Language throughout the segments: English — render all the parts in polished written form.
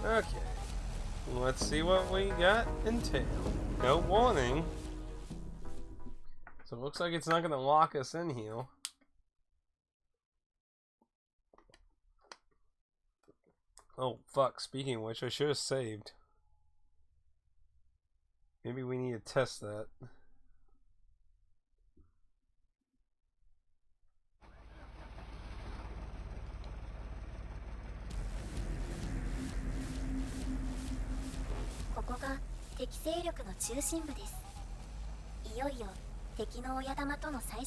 Okay. Let's see what we got in tail. No warning. So it looks like it's not going to lock us in here. Oh, fuck. Speaking of which, I should have saved. Maybe we need to test that.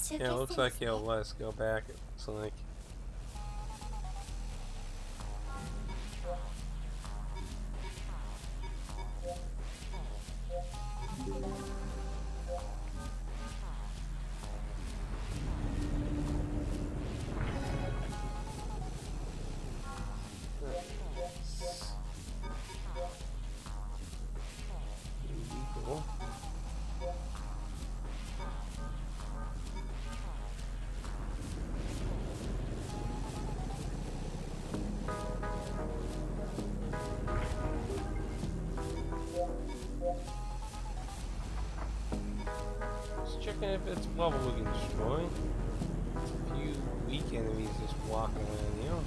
Yeah, it looks like he'll let us go back. It's like... Checking if it's level we can destroy. A few weak enemies just walking around here.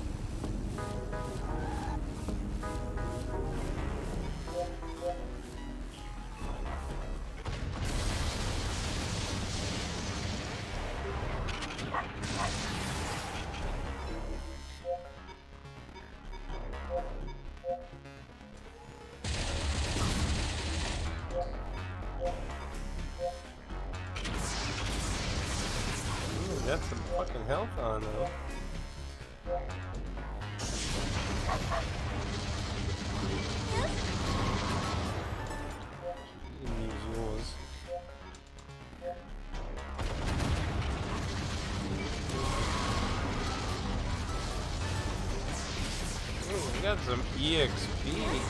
Got some fucking health on though. You can use yours. Ooh, we got some EXP.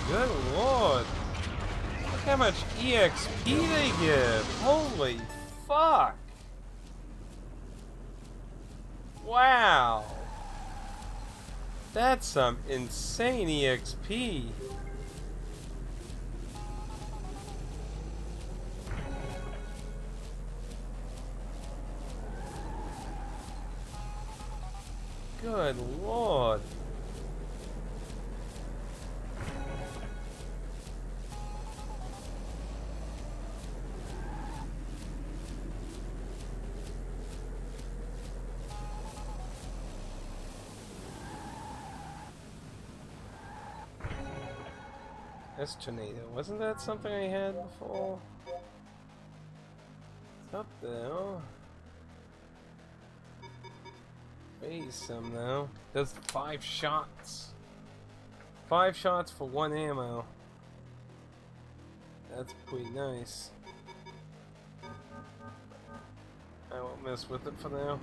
Good lord. Look how much EXP they give. Holy fuck. Wow, that's some insane EXP. Good lord. That's tornado. Wasn't that something I had before? It's up there. Raise some now. Does 5 shots. 5 shots for 1 ammo. That's pretty nice. I won't mess with it for now.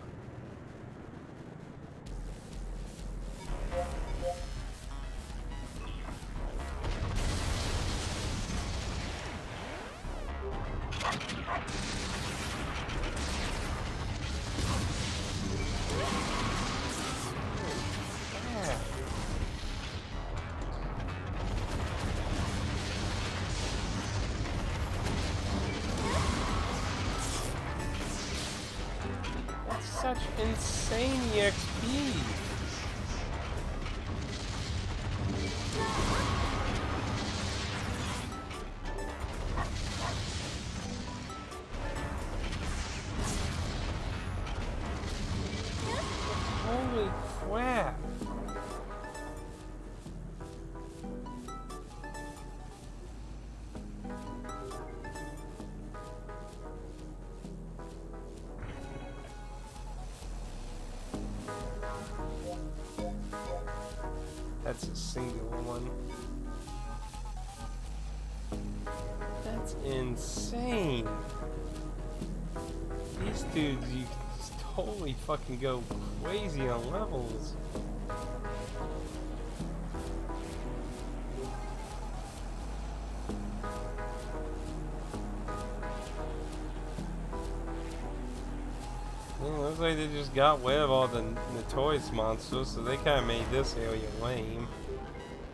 Such insane EXP. Holy crap. That's a singular one. That's insane. These dudes, you can just totally fucking go crazy on levels. Looks like they just got rid of all the notorious monsters, so they kind of made this area lame.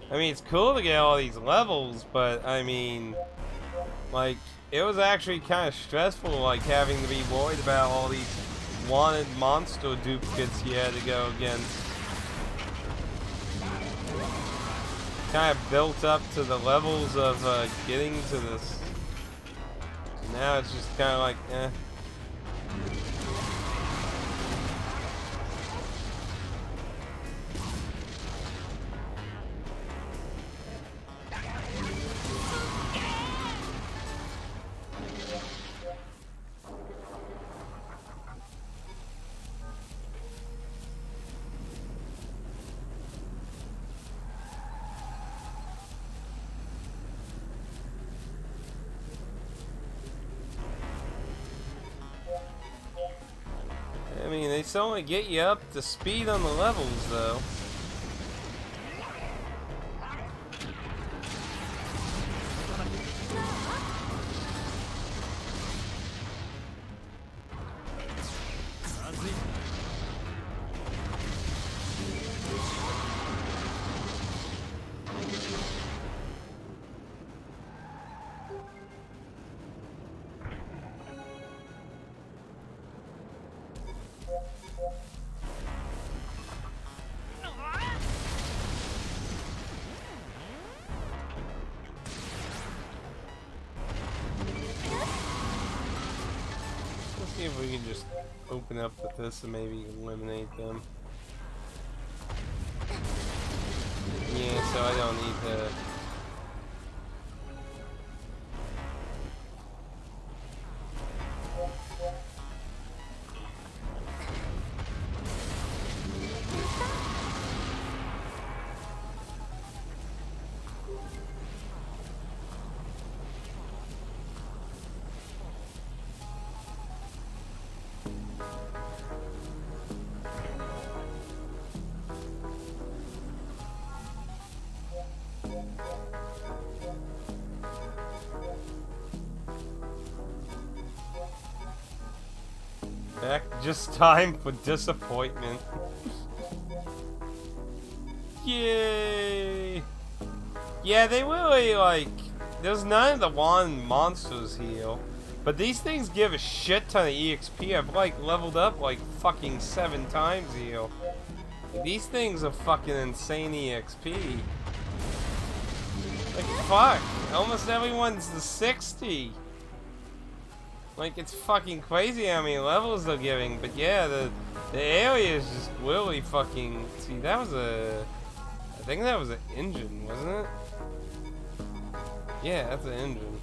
I mean, it's cool to get all these levels, but I mean, like, it was actually kind of stressful, like, having to be worried about all these wanted monster duplicates you had to go against. Kind of built up to the levels of getting to this. Now it's just kind of like, eh. I mean, they still only get you up to speed on the levels, though. See if we can just open up with this and maybe eliminate them. Yeah, so I don't need to. Back just time for disappointment. Yay! Yeah, they really, like, there's none of the wand monsters heal. But these things give a shit ton of EXP. I've, like, leveled up, like, fucking 7 times heal. These things are fucking insane EXP. Like, fuck. Almost everyone's the 60. Like, it's fucking crazy how many levels they're giving, but yeah, the area is just really fucking... See, that was a... I think that was an engine, wasn't it? Yeah, that's an engine.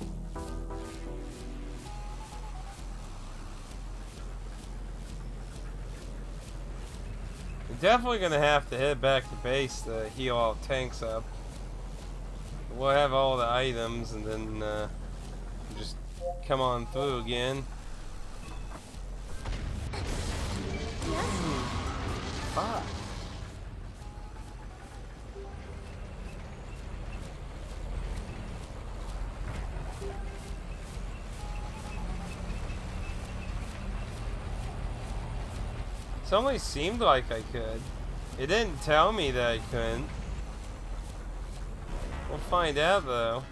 We're definitely gonna have to head back to base to heal all tanks up. We'll have all the items, and then, just come on through again. Fuck. It only seemed like I could. It didn't tell me that I couldn't. We'll find out though.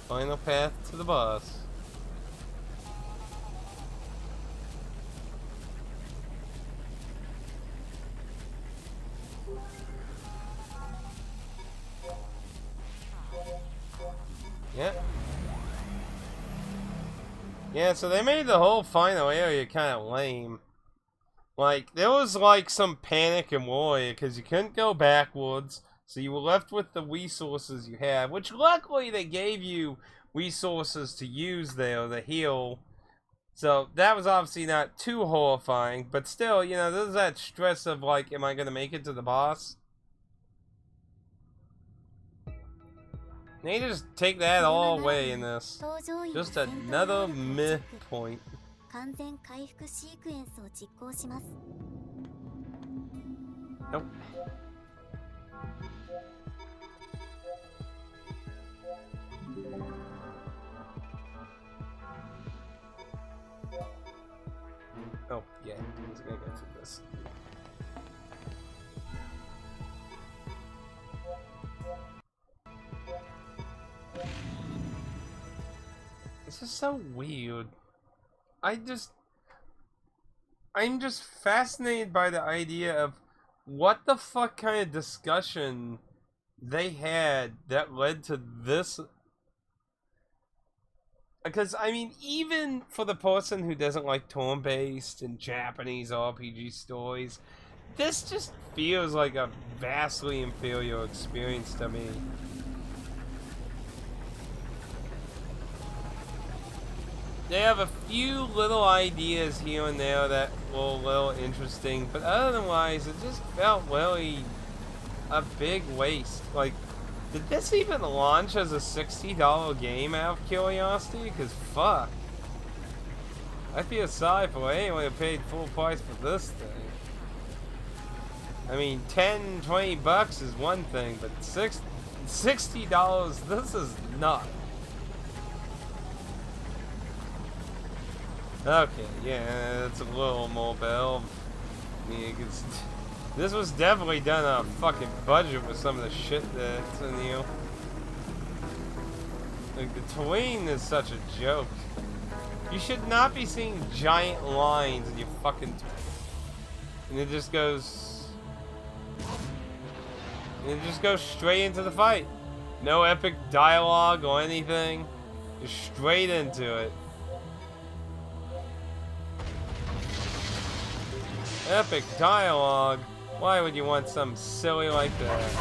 Final path to the boss. Yeah. Yeah, so they made the whole final area kind of lame. Like, there was like some panic and worry because you couldn't go backwards. So you were left with the resources you had, which luckily they gave you resources to use there to heal So that was obviously not too horrifying, but still, you know, there's that stress of like, am I gonna make it to the boss? They just take that all away in this. Just another meh point. Nope. Oh, yeah, he's gonna go through this. This is so weird. I'm just fascinated by the idea of what the fuck kind of discussion they had that led to this. Because, I mean, even for the person who doesn't like turn-based and Japanese RPG stories, this just feels like a vastly inferior experience to me. They have a few little ideas here and there that were a little interesting, but otherwise, it just felt really a big waste. Like, did this even launch as a $60 game out of curiosity? Because fuck. I feel sorry for anyone who paid full price for this thing. I mean, 10, 20 bucks is one thing, but $60, this is nuts. Okay, yeah, it's a little more better. Yeah, this was definitely done on a fucking budget with some of the shit that's in here. Like, the terrain is such a joke. You should not be seeing giant lines in your fucking... And it just goes... And it just goes straight into the fight. No epic dialogue or anything. Just straight into it. Epic dialogue? Why would you want something silly like that?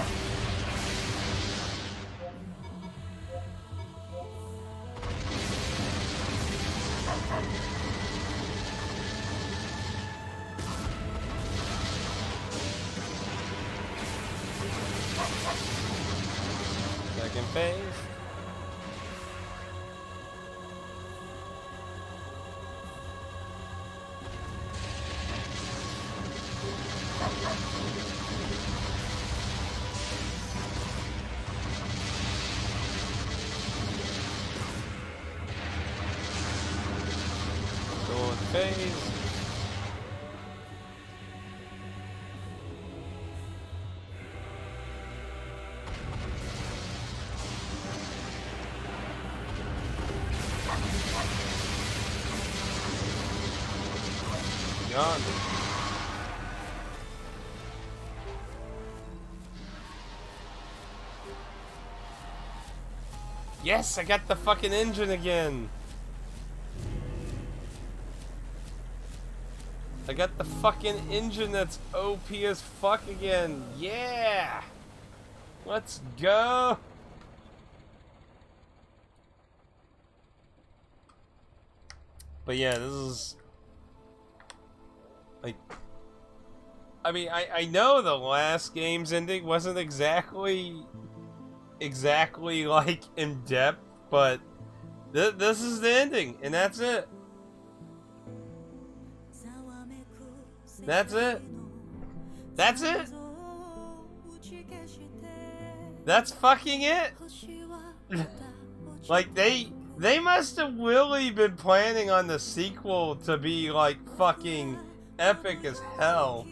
Second phase. Phase. Gone. Yes, I got the fucking engine again. I got the fucking engine that's OP as fuck again. Yeah! Let's go! But yeah, this is... like... I mean, I know the last game's ending wasn't exactly like in-depth, but this is the ending, and that's it. That's it. That's it. That's fucking it. Like, they must have really been planning on the sequel to be like fucking epic as hell.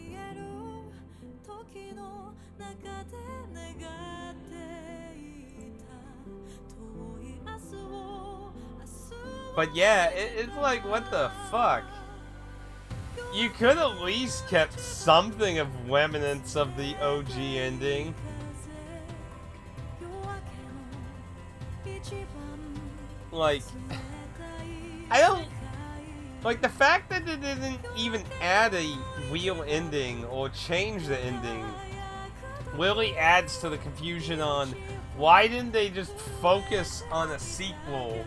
But yeah, it's like, what the fuck? You could at least kept something of remnants of the OG ending. Like, I don't... like, the fact that they didn't even add a real ending or change the ending really adds to the confusion on Why didn't they just focus on a sequel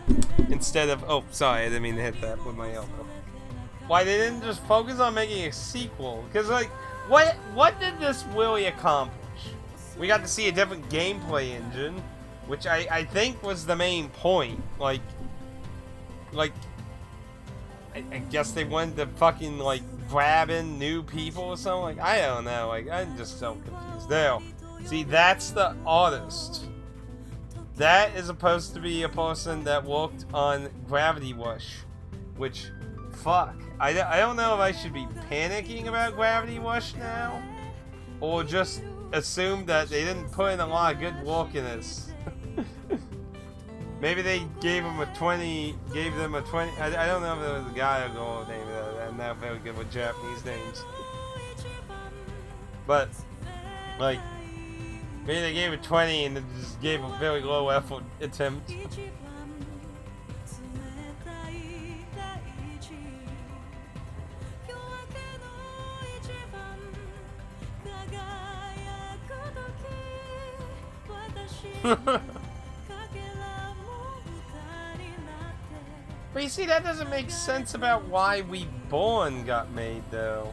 instead of... Oh, sorry, I didn't mean to hit that with my elbow. Why they didn't just focus on making a sequel? Because, like, what did this really accomplish? We got to see a different gameplay engine, which I think was the main point. Like, I guess they wanted to fucking, like, grab in new people or something. Like, I don't know. Like, I'm just so confused. There. See, that's the artist. That is supposed to be a person that worked on Gravity Rush. Which, fuck. I don't know if I should be panicking about Gravity Rush now. Or just assume that they didn't put in a lot of good work in this. Maybe they gave them a 20. I don't know if it was a guy or girl name. I'm not very good with Japanese names. But, like, maybe they gave it 20 and just gave a very low effort attempt. But you see, that doesn't make sense about why Reborn got made, though.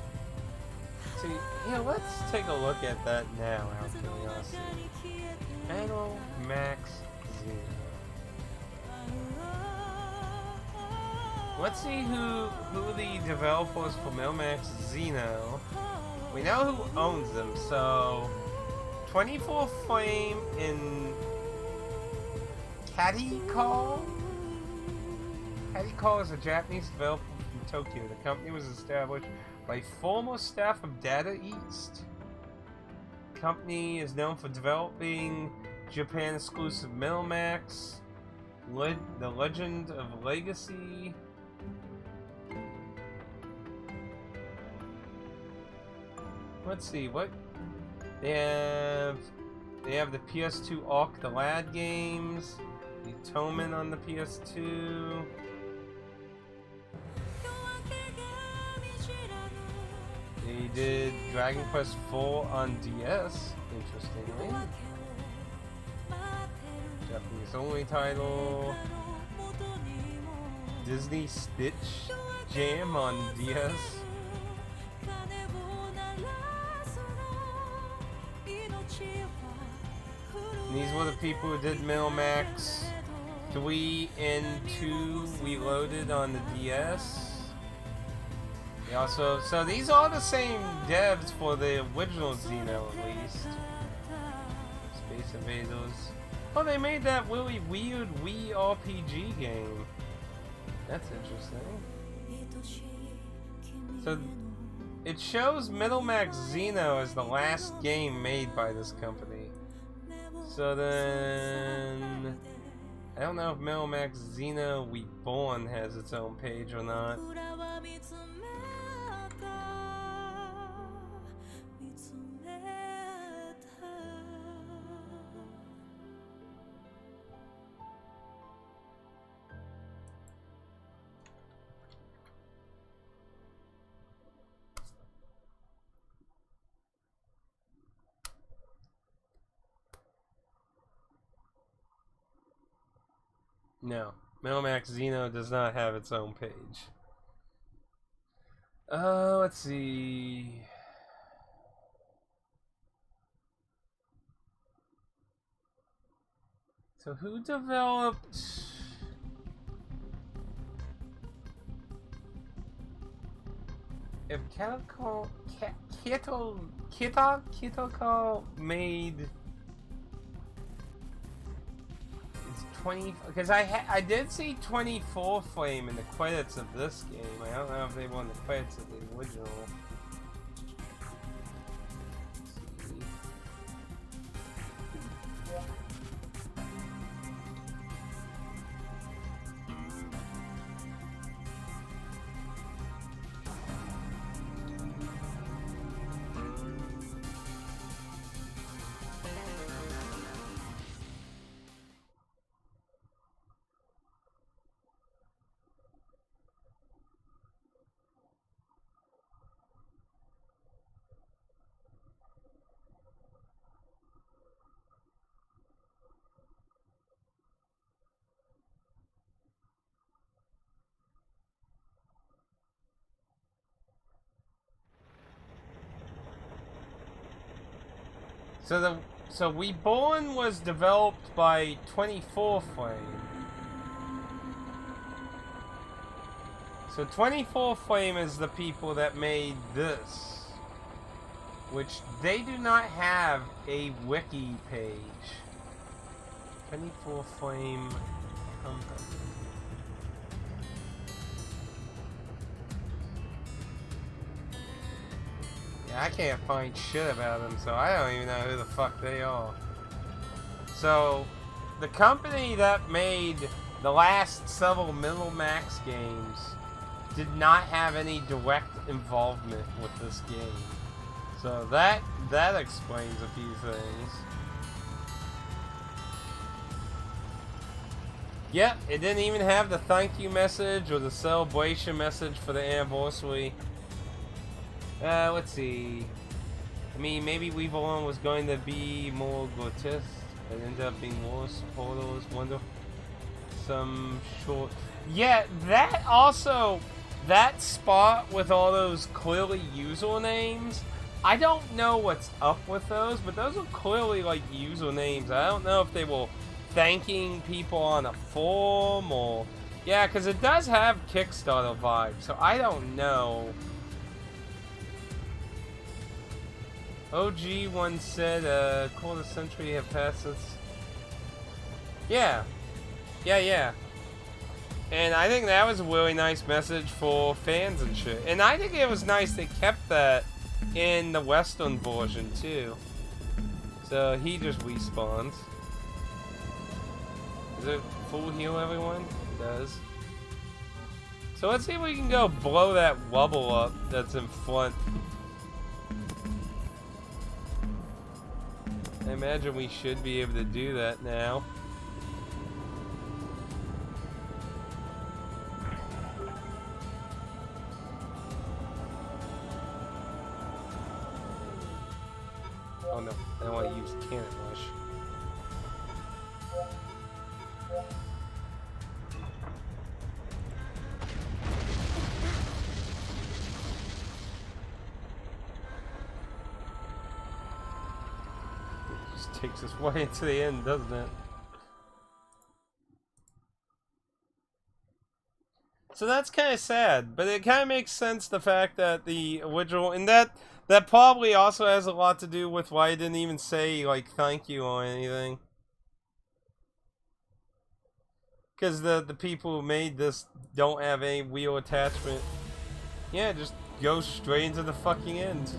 See, yeah, let's take a look at that now, out of curiosity. Xeno Max Xeno. Let's see who the developers for Max Xeno. We know who owns them, so 24 Flame in Catty Call. Catty Call is a Japanese developer from Tokyo. The company was established by former staff of Data East. The company is known for developing Japan-exclusive Max, The Legend of Legacy. Let's see, what they have the PS2 Arc the Lad games, the Toman on the PS2. They did Dragon Quest IV on DS, interestingly. Japanese only title. Disney Stitch Jam on DS. And these were the people who did Max 3 and 2 Reloaded on the DS. They also, so these are the same devs for the original Xeno, at least. Space Invaders. Oh, they made that really weird Wii RPG game. That's interesting. So it shows Max Xeno as the last game made by this company. So then, I don't know if Max Xeno Reborn has its own page or not. No, Max Xeno does not have its own page. Let's see. So who developed? If Kitoko made 20, because I did see 24 Flame in the credits of this game. I don't know if they won the credits of the original. So Reborn was developed by 24 Frame. So 24 Frame is the people that made this, which they do not have a wiki page. 24 Frame company. Yeah, I can't find shit about them, so I don't even know who the fuck they are. So, the company that made the last several Middle Max games did not have any direct involvement with this game. So that explains a few things. Yep, it didn't even have the thank you message or the celebration message for the anniversary. Let's see. I mean, maybe Reborn was going to be more grotesque. It ended up being worse. Photos, wonder. Some short. Yeah, that also. That spot with all those clearly usernames. I don't know what's up with those, but those are clearly like usernames. I don't know if they were thanking people on a forum or. Yeah, because it does have Kickstarter vibes, so I don't know. OG once said a quarter century have passed since. Yeah. Yeah. And I think that was a really nice message for fans and shit. And I think it was nice they kept that in the Western version too. So he just respawns. Is it full heal, everyone? It does. So let's see if we can go blow that wubble up that's in front. I imagine we should be able to do that now. Oh no, I don't want to use Cannon Rush. Takes us way into the end, doesn't it? So that's kind of sad, but it kind of makes sense, the fact that the original, and that probably also has a lot to do with why I didn't even say like thank you or anything. Because the people who made this don't have any wheel attachment. Yeah, just go straight into the fucking end.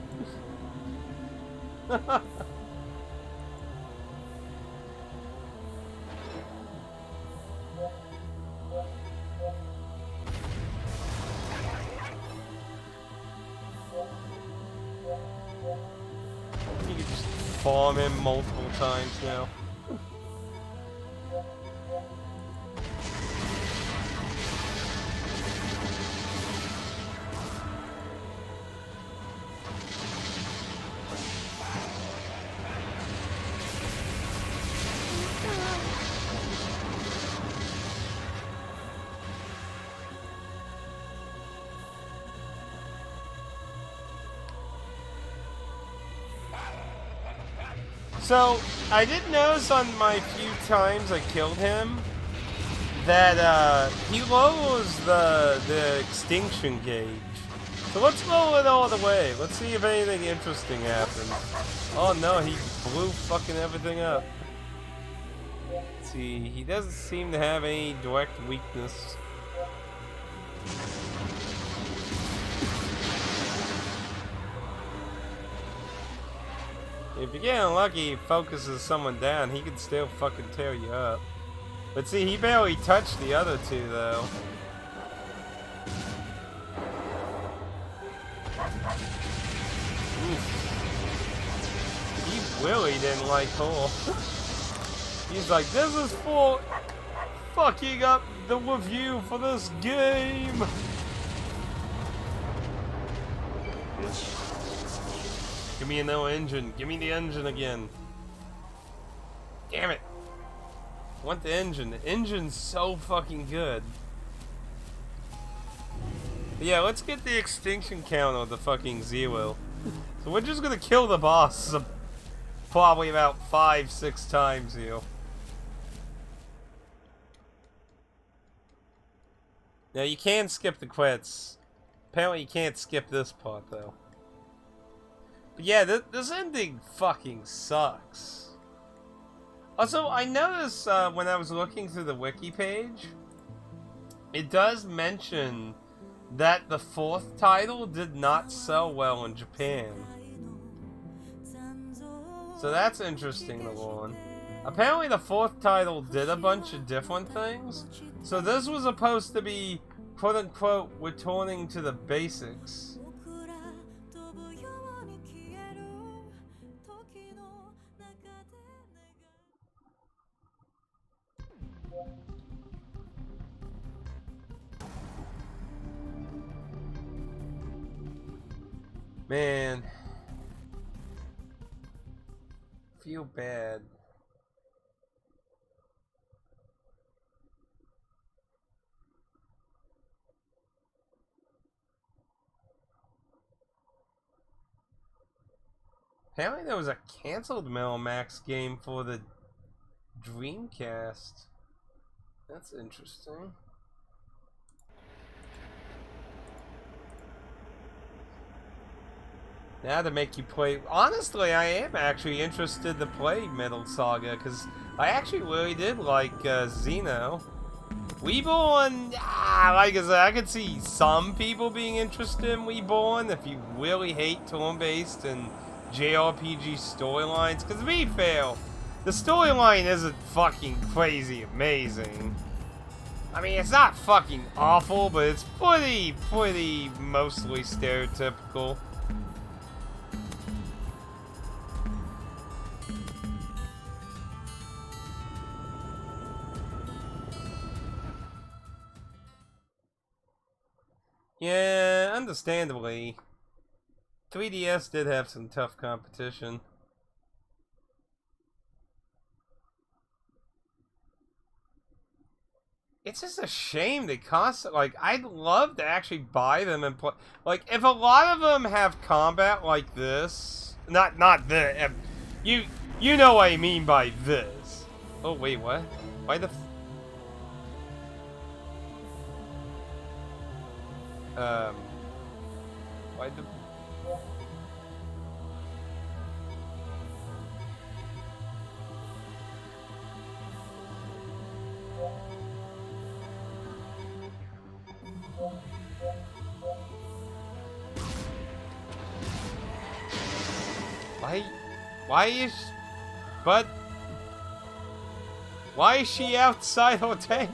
Farm him multiple times now. So, I did notice on my few times I killed him that he lowers the extinction gauge. So let's lower it all the way. Let's see if anything interesting happens. Oh no, he blew fucking everything up. Let's see, he doesn't seem to have any direct weakness. If you're getting lucky, he focuses someone down, he can still fucking tear you up. But see, he barely touched the other two, though. He really didn't like her. He's like, this is for fucking up the review for this game. Give me a no engine. Give me the engine again. Damn it. I want the engine. The engine's so fucking good. But yeah, let's get the extinction count on the fucking 0. So we're just gonna kill the boss. probably about 5-6 times heal. Now you can skip the quits. Apparently you can't skip this part though. But yeah, this ending fucking sucks. Also, I noticed when I was looking through the wiki page, it does mention that the 4th title did not sell well in Japan. So that's interesting to learn. Apparently the 4th title did a bunch of different things. So this was supposed to be, quote-unquote, returning to the basics. Man. Feel bad. Apparently there was a cancelled Max game for the Dreamcast. That's interesting. Now to make you play... Honestly, I am actually interested to play Metal Saga, because I actually really did like Xeno. Reborn, like I said, I could see some people being interested in Reborn if you really hate turn-based and JRPG storylines, because to be fair, the storyline isn't fucking crazy amazing. I mean, it's not fucking awful, but it's pretty mostly stereotypical. Yeah, understandably. 3DS did have some tough competition. It's just a shame they cost, like, I'd love to actually buy them and play. Like, if a lot of them have combat like this, not this, you know what I mean by this. Oh, wait, what? Why the why the... Why is... But... Why is she outside her tank?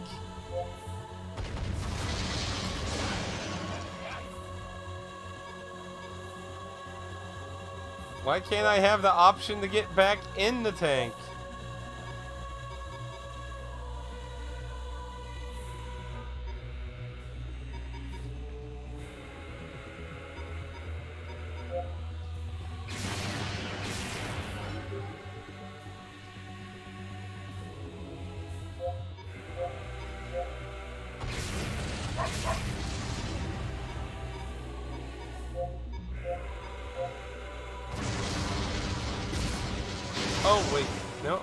Why can't I have the option to get back in the tank? Oh, wait. No.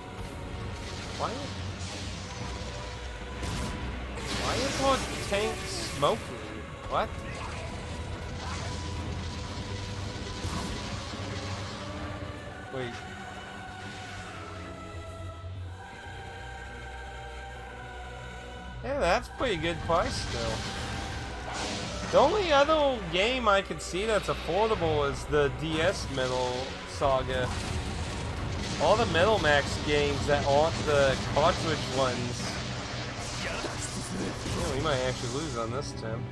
Why is our tank smoking? What? Wait. Yeah, that's pretty good price still. The only other game I could see that's affordable is the DS Metal Saga. All the Metal Max games that aren't the cartridge ones. Yeah, we might actually lose on this, Tim.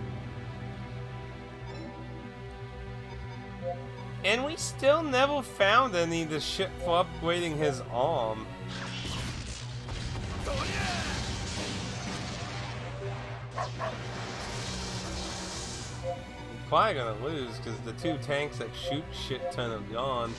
And we still never found any of the shit for upgrading his arm. We're probably gonna lose because the two tanks that shoot shit ton are gone.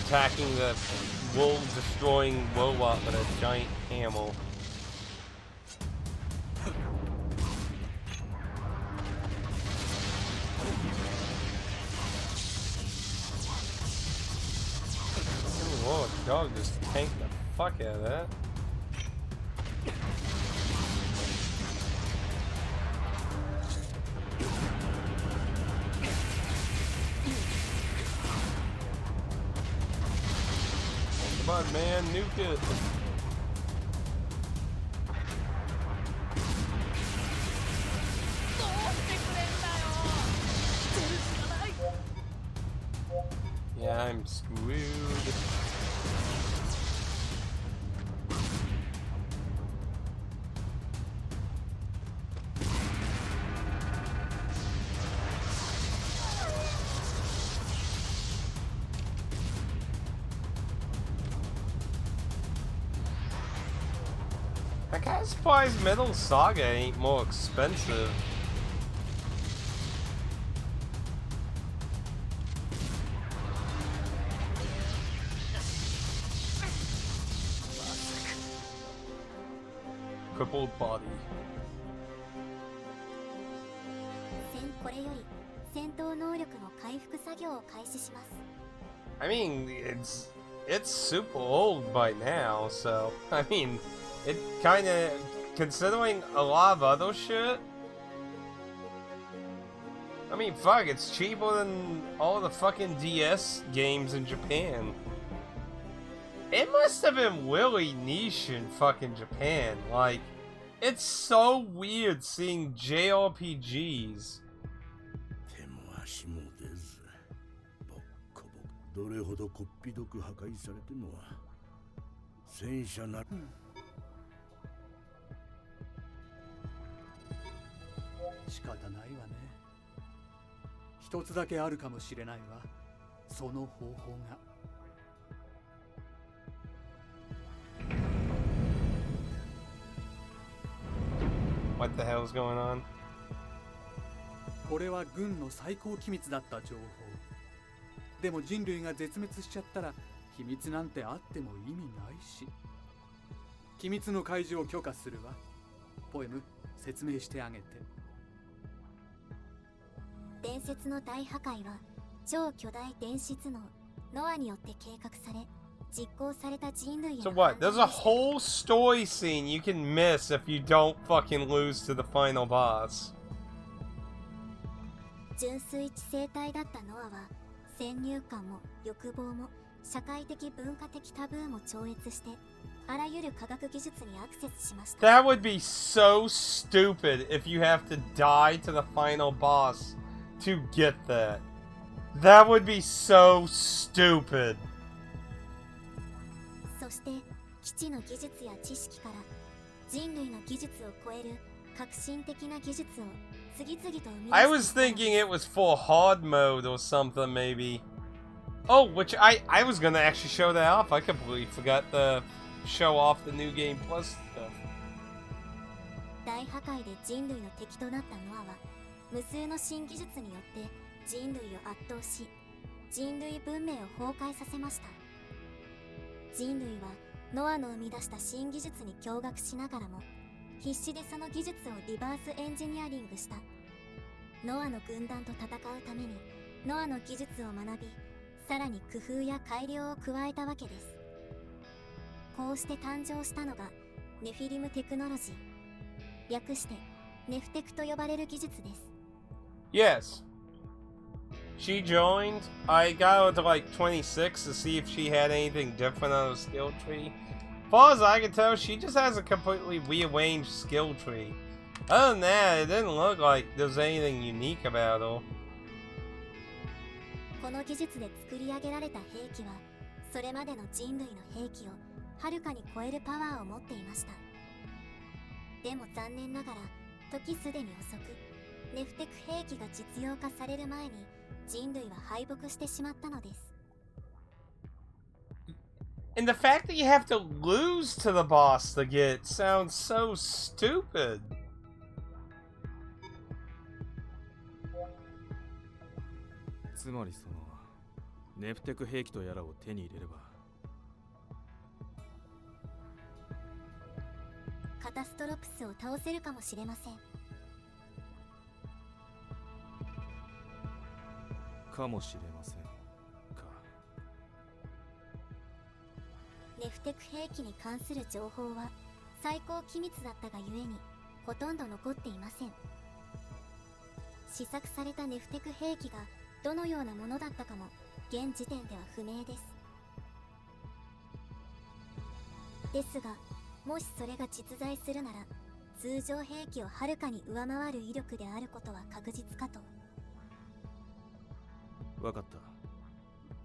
attacking the world-destroying robot with a giant hammer. Whoa, dog just tanked the fuck out of that. Come on, man, nuke it. Yeah, I'm screwed. I kinda surprised Metal Saga ain't more expensive. Crippled body. I mean, it's super old by now, so I mean, it kind of, considering a lot of other shit. I mean, fuck, it's cheaper than all the fucking DS games in Japan. It must have been really niche in fucking Japan. Like, it's so weird seeing JRPGs. What the hell's going on? これは軍の最高機密だった情報。でも人類が絶滅しちゃったら秘密なんてあっても意味ないし。機密の開示を許可するわ。ポエム、説明してあげて。伝説の大破壊は超巨大電子頭脳ノアによって計画され。So what? There's a whole story scene you can miss if you don't fucking lose to the final boss. 純粋知性体だったノアは先入観も欲望も社会的文化的タブーも超越してあらゆる科学技術にアクセスしました。That would be so stupid if you have to die to the final boss to get that. That would be so stupid. そして基地の技術や知識から人類の技術を超える革新的な技術を次々と生み出していった。 I was thinking it was for hard mode or something maybe. Oh, which I was gonna actually show that off. I completely forgot to show off the new game plus stuff. 大破壊で人類の敵となったノアは無数の新技術によって人類を圧倒し人類文明を崩壊させました。人類はノアの生み出した新技術に驚愕しながらも必死でその技術をリバースエンジニアリングした。ノアの軍団と戦うためにノアの技術を学びさらに工夫や改良を加えたわけです。こうして誕生したのがネフィリムテクノロジー、略してネフテクと呼ばれる技術です。 Yes. She joined. I got her to like 26 to see if she had anything different on the skill tree. As far as I can tell, she just has a completely rearranged skill tree. Other than that, it didn't look like there's anything unique about her. この技術で作り上げられた兵器はそれまでの人類の兵器をはるかに超えるパワーを持っていました。でも残念ながら時すでに遅くネフテク兵器が実用化される前に人類は敗北してしまったのです。 And the fact that you have to lose to the boss to get it sounds so stupid. つまりそのネフテク兵器とやらを手に入れれば。カタストロプスを倒せるかもしれません。かもしれませんか。ネフテク兵器に関する情報は最高機密だったがゆえにほとんど残っていません。試作されたネフテク兵器がどのようなものだったかも現時点では不明です。ですが、もしそれが実在するなら通常兵器をはるかに上回る威力であることは確実かと。わかった。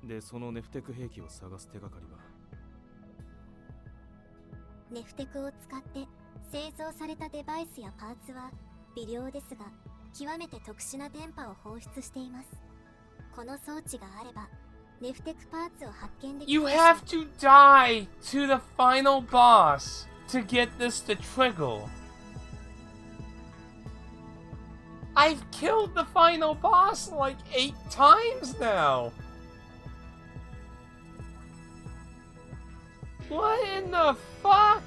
で、そのネフテク兵器を探す手がかりは？ネフテクを使って製造されたデバイスやパーツは微量ですが極めて特殊な電波を放出しています。この装置があればネフテクパーツを発見できる。 You have to die to the final boss to get this to trigger. I've killed the final boss like 8 times now. What in the fuck?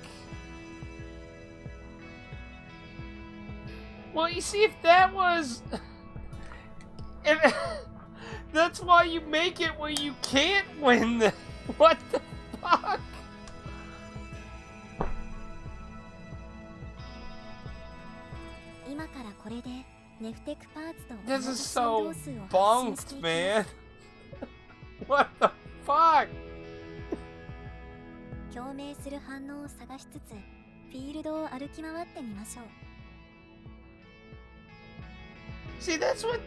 Well, you see, if that was... That's why you make it where you can't win. What the fuck? 今からこれでネフテクパーツと This 同 is じ振 so 動数を発信してい bonked, きます。 man. What the fuck? 共鳴する反応を探しつつフィールドを歩き回ってみましょう。 See, that's what...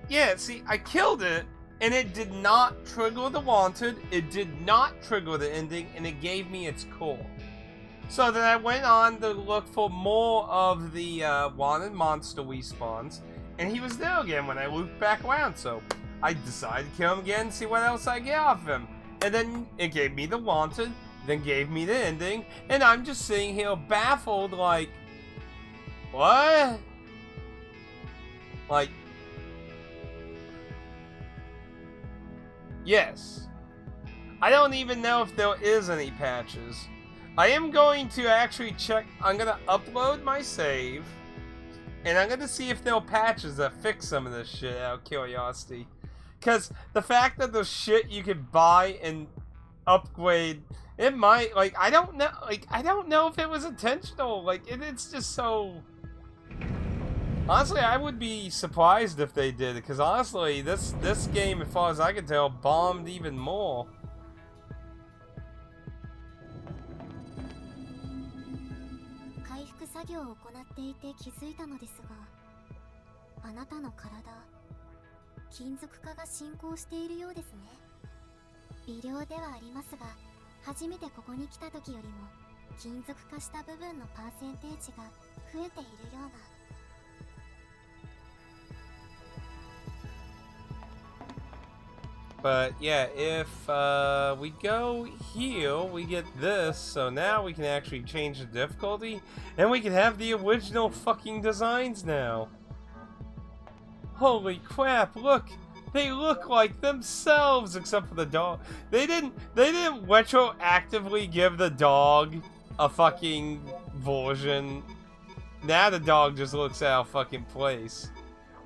Yeah, see, I killed it, and it did not trigger the wanted, it did not trigger the ending, and it gave me its core. So then I went on to look for more of the wanted monster respawns, and he was there again when I looped back around, so I decided to kill him again and see what else I get off him. And then it gave me the wanted, then gave me the ending, and I'm just sitting here baffled like... What? Like... Yes. I don't even know if there is any patches. I am going to actually check... I'm going to upload my save, and I'm going to see if there are patches that fix some of this shit out of curiosity. Because the fact that there's shit you could buy and upgrade, it might, like, I don't know if it was intentional. Like, it's just so... Honestly, I would be surprised if they did, because honestly, this game, as far as I can tell, bombed even more. 回復作業を行っていて気づいたのですが、あなたの体、金属化が進行しているようですね。微量ではありますが、初めてここに来た時よりも金属化した部分のパーセンテージが増えているような。 But yeah, if we go here, we get this, so now we can actually change the difficulty, and we can have the original fucking designs now. Holy crap, look! They look like themselves, except for the dog. They didn't retroactively give the dog a fucking version. Now the dog just looks out of fucking place.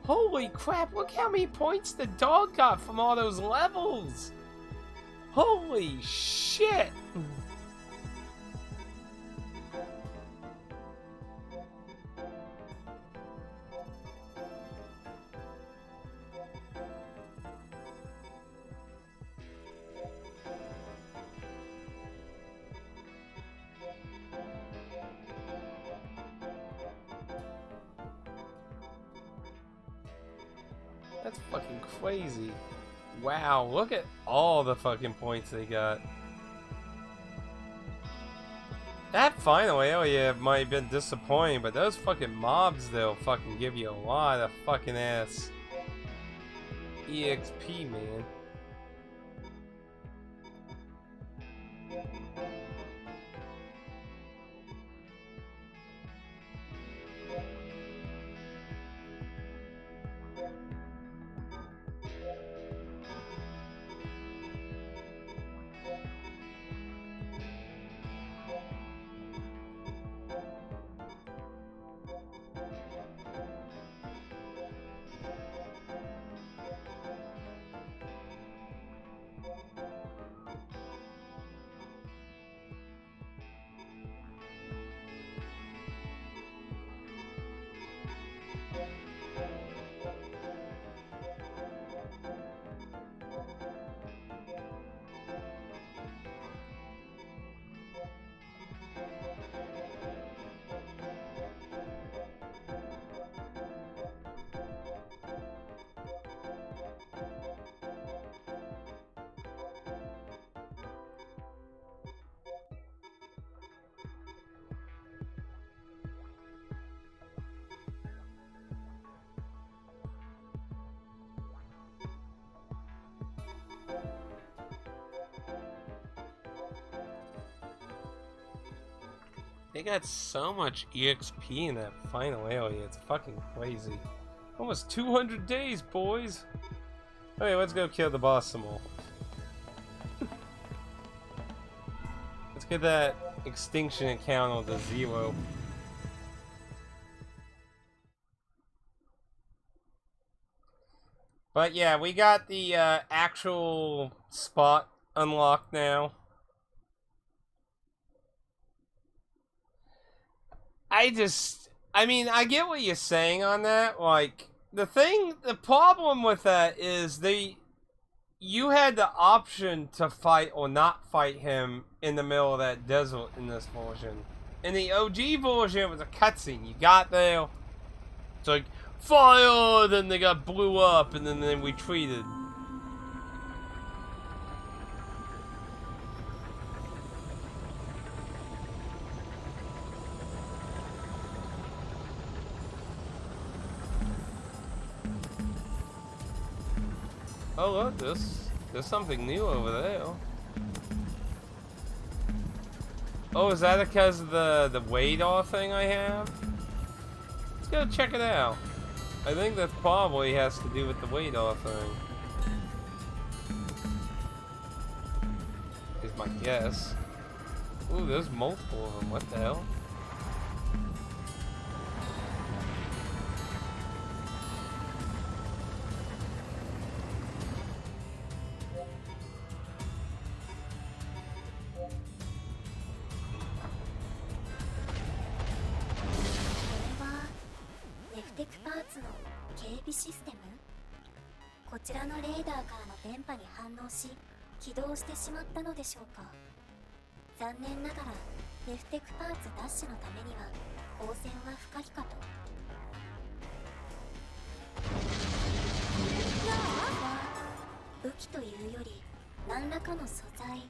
Holy crap, look how many points the dog got from all those levels! Holy shit! That's fucking crazy. Wow, look at all the fucking points they got. That final area might have been disappointing, but those fucking mobs, they'll fucking give you a lot of fucking ass EXP, man. They got so much EXP in that final area. It's fucking crazy. Almost 200 days, boys. Okay, let's go kill the boss some more. Let's get that extinction account to 0. But yeah, we got the actual spot unlocked now. I mean, I get what you're saying on that. Like, the problem with that is you had the option to fight or not fight him in the middle of that desert in this version. In the OG version, it was a cutscene. You got there, it's like, fire! Then they got blew up, and then they retreated. Oh look, there's something new over there. Oh, is that because of the radar thing I have? Let's go check it out. I think that probably has to do with the radar thing. Is my guess. Ooh, there's multiple of them. What the hell?こちらのレーダーからの電波に反応し起動してしまったのでしょうか。残念ながらネフテクパーツ奪取のためには応戦は不可避かと。武器というより何らかの素材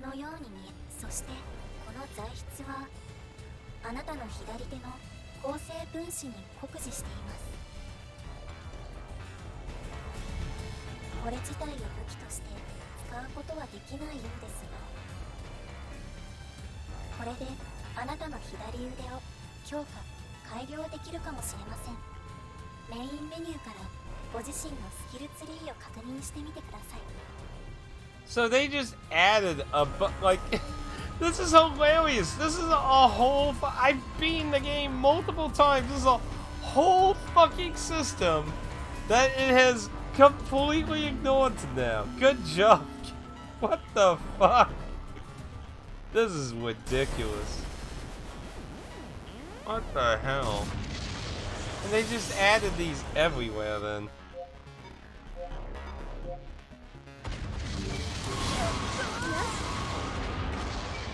のように見え、そしてこの材質はあなたの左手の構成分子に酷似しています。これ自体を武器として使うことはできないようですが、これであなたの左腕を強化改良できるかもしれません。メインメニューからご自身のスキルツリーを確認してみてください。So they just added like this is hilarious. This is a whole I've beaten the game multiple times. This is a whole fucking system that it has completely ignored to now. Good job. What the fuck? This is ridiculous. What the hell? And they just added these everywhere then.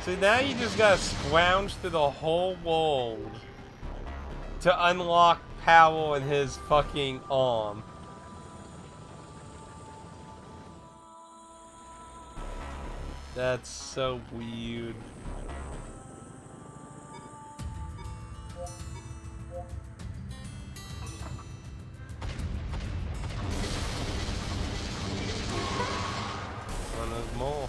So now you just gotta scrounge through the whole world to unlock power in his fucking arm. That's so weird. One of more.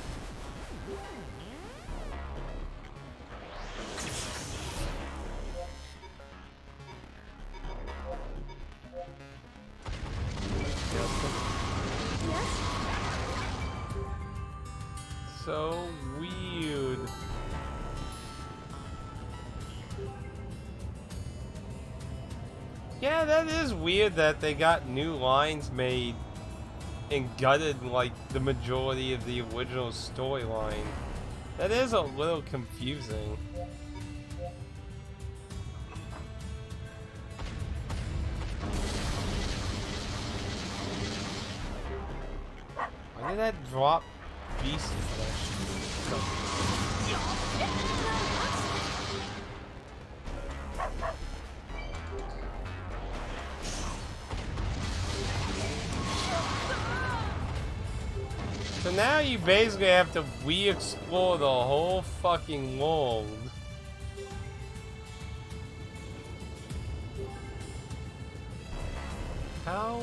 So weird. Yeah, that is weird that they got new lines made and gutted like the majority of the original storyline. That is a little confusing. Why did that drop beast flesh? So now you basically have to re-explore the whole fucking world. How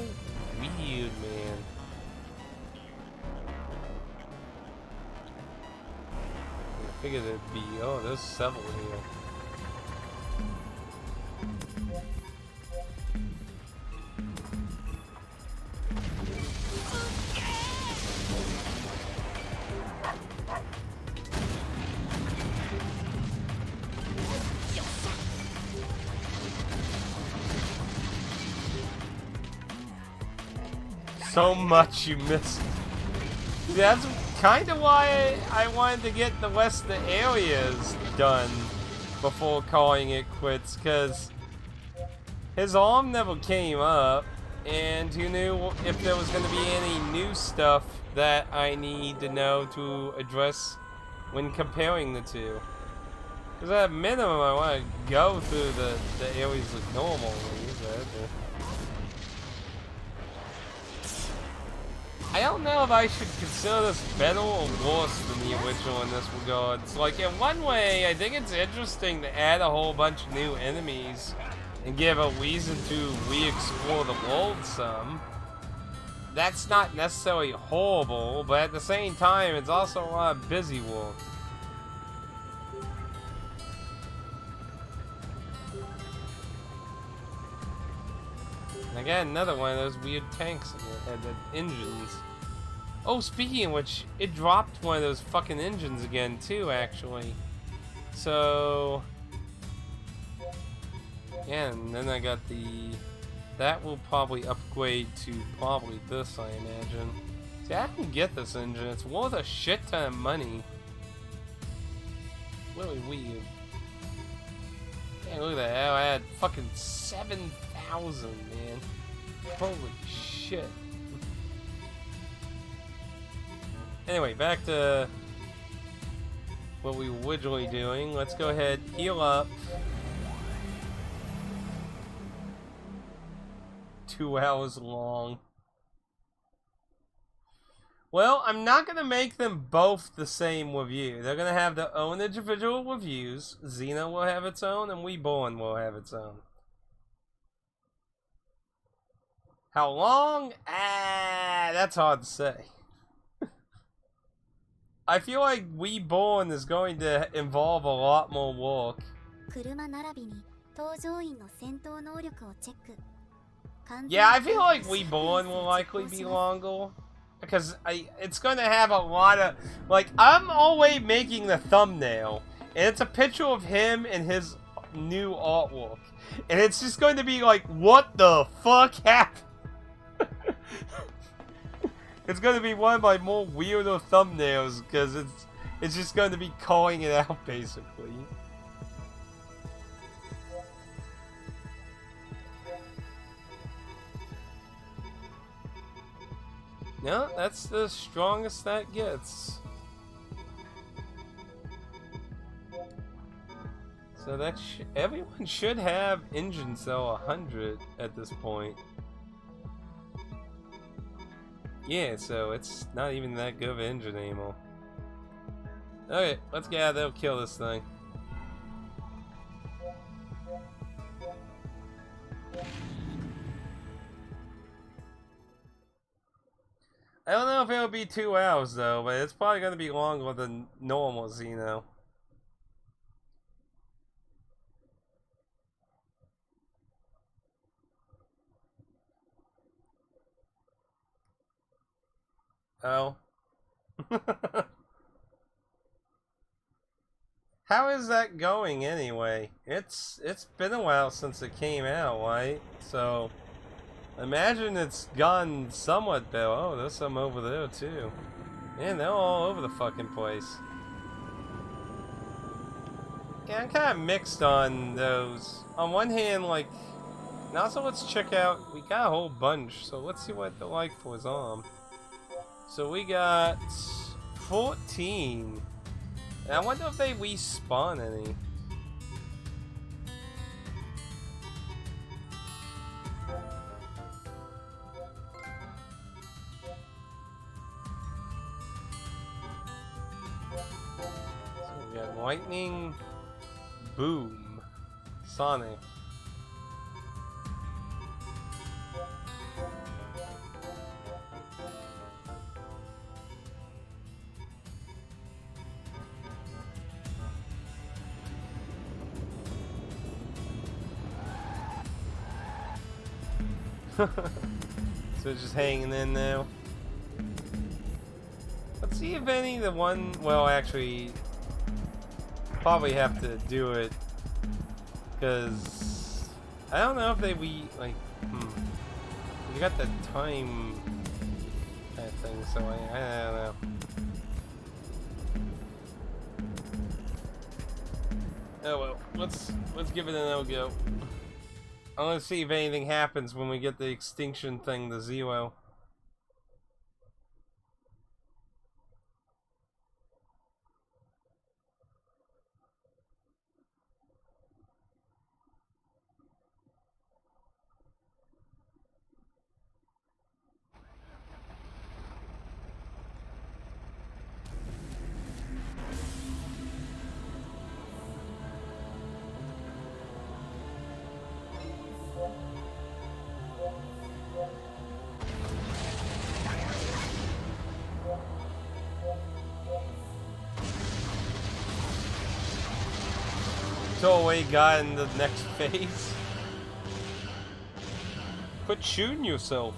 weird, man. I figured it'd be, oh, there's several here. so much you missed. That's kind of why I wanted to get the rest of the areas done before calling it quits, because his arm never came up, and who knew if there was going to be any new stuff that I need to know to address when comparing the two. Because at minimum, I want to go through the areas like normal. I don't know if I should consider this better or worse than the original in this regard. It's like, in one way, I think it's interesting to add a whole bunch of new enemies and give a reason to re-explore the world some. That's not necessarily horrible, but at the same time, it's also a lot of busy work. Again, another one of those weird tanks that had the engines. Oh, speaking of which, it dropped one of those fucking engines again, too, actually. So... yeah, and then I got the... that will probably upgrade to probably this, I imagine. See, I can get this engine. It's worth a shit ton of money. Really weird. Yeah, look at that. I had fucking 7,000, man. Holy shit. Anyway, back to what we were originally doing. Let's go ahead, heal up. 2 hours long. Well, I'm not going to make them both the same review. They're going to have their own individual reviews. Xeno will have its own, and Reborn will have its own. How long? That's hard to say. I feel like Reborn is going to involve a lot more work. Yeah, I feel like Reborn will likely be longer. Because it's going to have a lot of... like, I'm always making the thumbnail. And it's a picture of him and his new artwork. And it's just going to be like, what the fuck happened? It's going to be one of my more weirder thumbnails. Because it's just going to be calling it out, basically. No, that's the strongest that gets. So that everyone should have engine cell 100 at this point. Yeah, so it's not even that good of an engine anymore. Okay, let's get out of there and kill this thing. I don't know if it'll be 2 hours though, but it's probably going to be longer than normal Xeno. Oh. How is that going anyway? It's been a while since it came out, right? So imagine it's gone somewhat better. Oh, there's some over there too. Man, they're all over the fucking place. Yeah, I'm kind of mixed on those. On one hand, like, and also let's check out, we got a whole bunch, so let's see what they're like for his arm. So we got 14. And I wonder if they respawn any. So we got Lightning, Boom, Sonic. So it's just hanging in now. Let's see if any of the one... well, actually, probably have to do it. Because I don't know if they... we got the time that thing, so I don't know. Oh well, let's give it an no-go. I want to see if anything happens when we get the extinction thing to 0. Away guy in the next phase. Quit shooting yourself.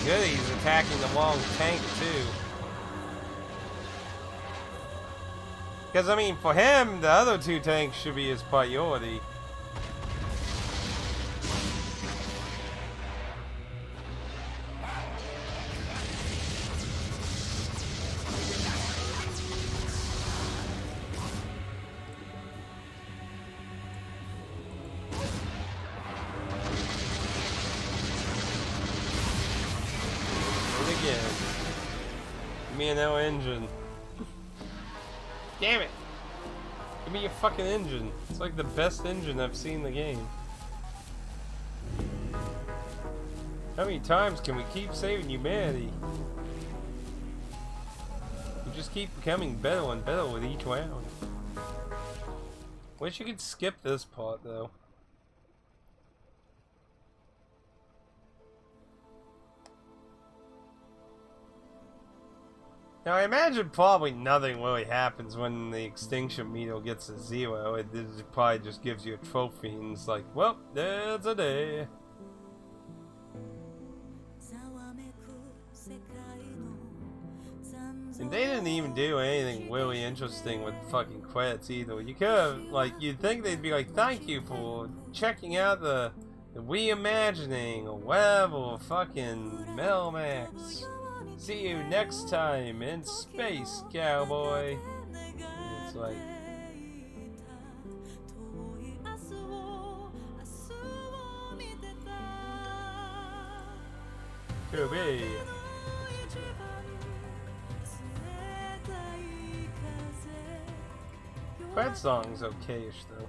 Good, he's attacking the long tank too. Because I mean, for him, the other 2 tanks should be his priority. Give me an L engine. Damn it! Give me your fucking engine. It's like the best engine I've seen in the game. How many times can we keep saving humanity? We just keep becoming better and better with each round. Wish you could skip this part though. Now I imagine probably nothing really happens when the extinction meter gets to 0. It probably just gives you a trophy and it's like, well, there's a day. And they didn't even do anything really interesting with fucking credits either. You could have, like, you'd think they'd be like, thank you for checking out the reimagining or whatever, or fucking Melmax. See you next time in space, cowboy. It's like... Could be. That song's okayish though.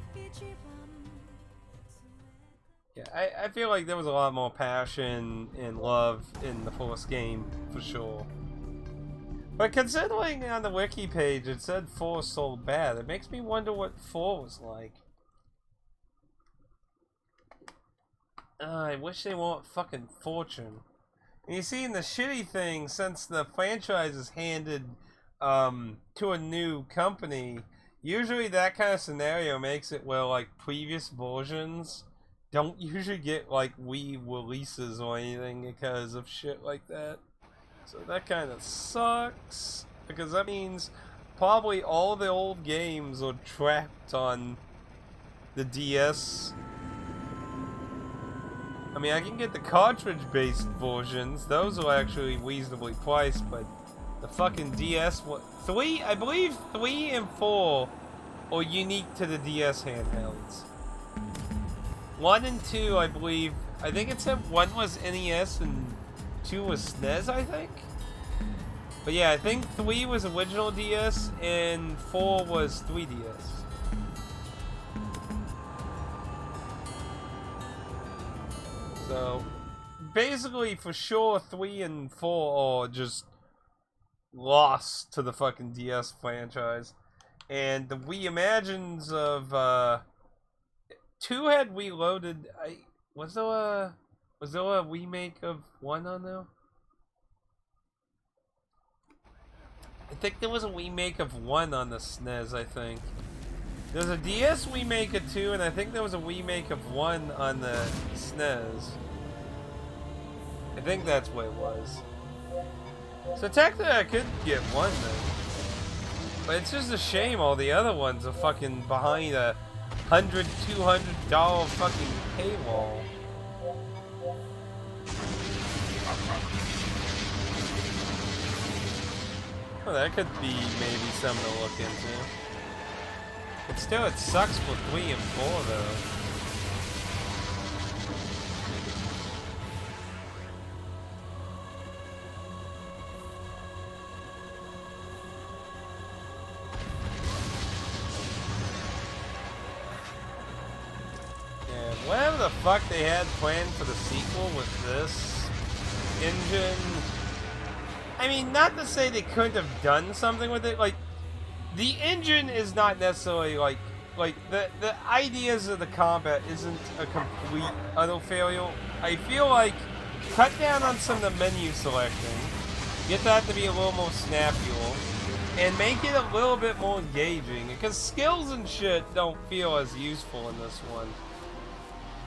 Yeah, I feel like there was a lot more passion and love in the first game, for sure. But considering on the wiki page it said 4 sold bad, it makes me wonder what 4 was like. I wish they weren't fucking Fortune. And you see, in the shitty thing, since the franchise is handed to a new company, usually that kind of scenario makes it where, like, previous versions don't usually get, like, Wii releases or anything because of shit like that. So that kind of sucks, because that means probably all the old games are trapped on the DS. I mean, I can get the cartridge-based versions. Those are actually reasonably priced, but the fucking DS... I believe 3 and 4 are unique to the DS handhelds. 1 and 2, I believe... I think it said 1 was NES and 2 was SNES, I think? But yeah, I think 3 was original DS and 4 was 3DS. So, basically, for sure, 3 and 4 are just lost to the fucking DS franchise. And the reimagines of, 2 had reloaded. Was there a remake of 1 on there? I think there was a remake of 1 on the SNES, I think. There's a DS remake of 2, and I think there was a remake of 1 on the SNES. I think that's what it was. So technically I could get one then. But it's just a shame all the other ones are fucking behind a $100, $200 fucking paywall. Well, that could be maybe something to look into. But still, it sucks for 3 and 4 though. Whatever the fuck they had planned for the sequel with this engine. I mean, not to say they couldn't have done something with it. Like, the engine is not necessarily like the ideas of the combat isn't a complete utter failure. I feel like cut down on some of the menu selection, get that to be a little more snappier, and make it a little bit more engaging. Because skills and shit don't feel as useful in this one.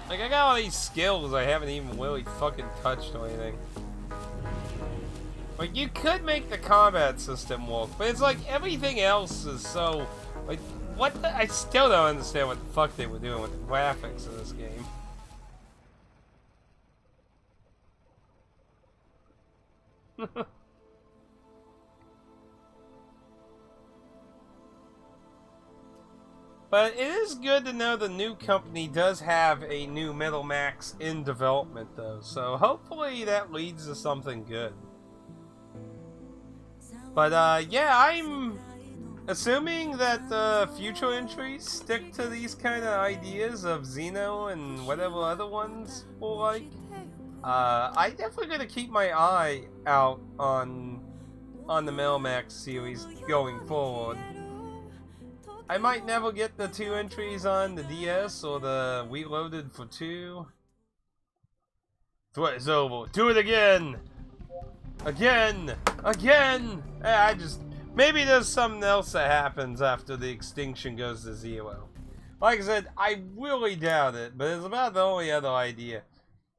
Like, I got all these skills I haven't even really fucking touched or anything. Like, you could make the combat system work, but it's like everything else is so... Like, what the... I still don't understand what the fuck they were doing with the graphics in this game. But it is good to know the new company does have a new Metal Max in development, though. So hopefully that leads to something good. But yeah, I'm assuming that future entries stick to these kind of ideas of Xeno and whatever other ones will like. I definitely gonna keep my eye out on the Metal Max series going forward. I might never get the 2 entries on the DS or the Reloaded for 2. Threat is over. Do it again! Again! Again! I just... Maybe there's something else that happens after the extinction goes to 0. Like I said, I really doubt it, but it's about the only other idea.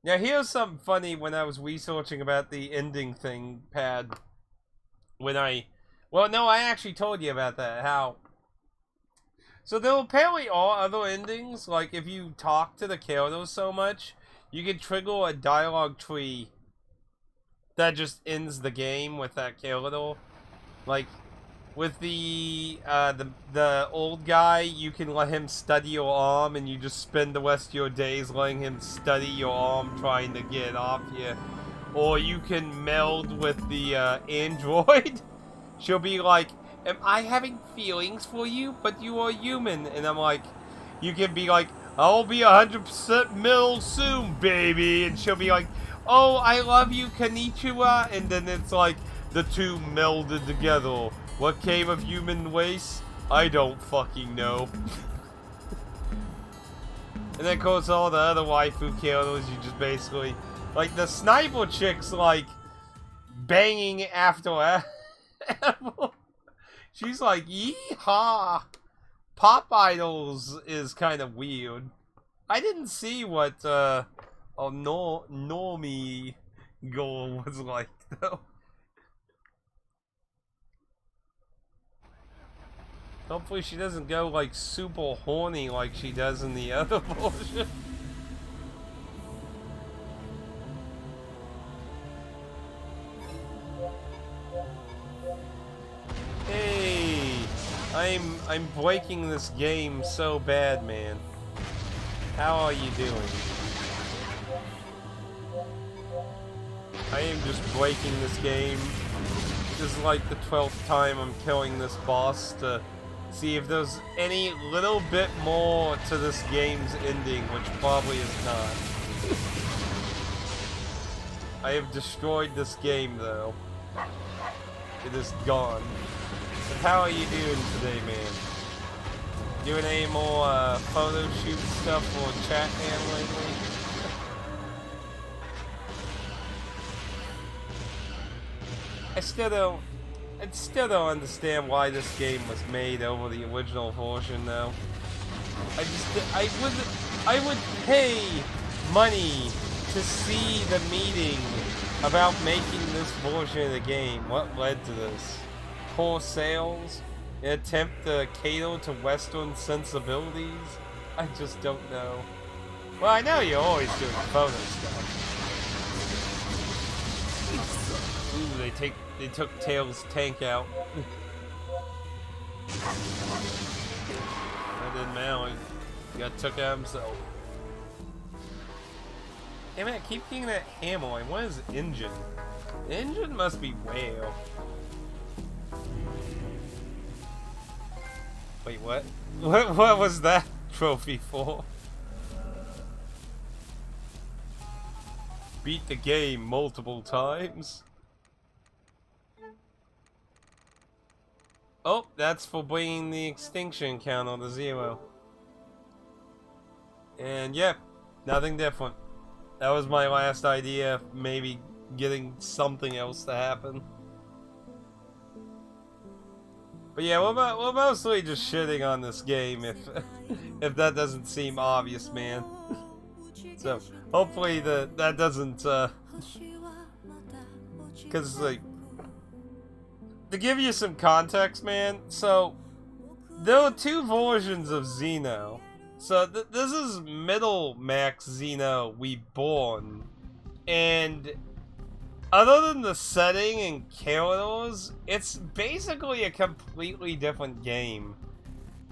Now here's something funny when I was researching about the ending thing, Pad. When I... Well, no, I actually told you about that, how... So there apparently are other endings, like if you talk to the characters so much, you can trigger a dialogue tree that just ends the game with that character. Like, with the old guy, you can let him study your arm and you just spend the rest of your days letting him study your arm trying to get it off you. Or you can meld with the android. She'll be like, am I having feelings for you? But you are human. And I'm like, you can be like, I'll be 100% mill soon, baby. And she'll be like, oh, I love you, Konnichiwa. And then it's like, the two melded together. What came of human waste? I don't fucking know. And then of course all the other waifu characters, you just basically, like the sniper chick's like, banging after Apple. She's like, yeehaw! Pop Idols is kind of weird. I didn't see what, normie girl was like, though. Hopefully she doesn't go, like, super horny like she does in the other version. Hey, I'm breaking this game so bad, man. How are you doing? I am just breaking this game. This is like the 12th time I'm killing this boss to see if there's any little bit more to this game's ending, which probably is not. I have destroyed this game, though. It is gone. But how are you doing today, man? Doing any more photo shoot stuff or chat man lately? I still don't understand why this game was made over the original version, though. I would pay money to see the meeting about making this version of the game. What led to this? Poor sales? An attempt to cater to Western sensibilities? I just don't know. Well, I know you're always doing photo stuff. Ooh, they took Tails' tank out. That didn't matter. He got took out himself. Hey man, I keep getting that hammer. What is the engine? The engine must be whale. Wait, what? What was that trophy for? Beat the game multiple times. Oh, that's for bringing the extinction counter to 0. And yeah, nothing different. That was my last idea, maybe getting something else to happen. But yeah, we're mostly just shitting on this game if if that doesn't seem obvious, man. So hopefully that doesn't cause like, to give you some context, man, so there are 2 versions of Xeno. So this is middle max Xeno Reborn, and other than the setting and characters, it's basically a completely different game.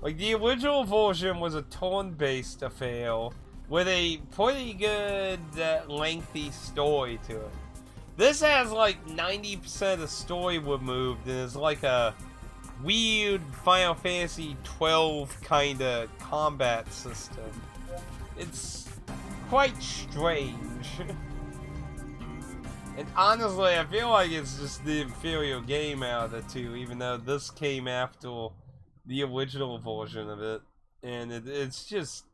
Like, the original version was a turn-based affair with a pretty good lengthy story to it. This has like 90% of the story removed and is like a weird Final Fantasy 12 kind of combat system. It's quite strange. And honestly, I feel like it's just the inferior game out of the 2, even though this came after the original version of it. And it's just...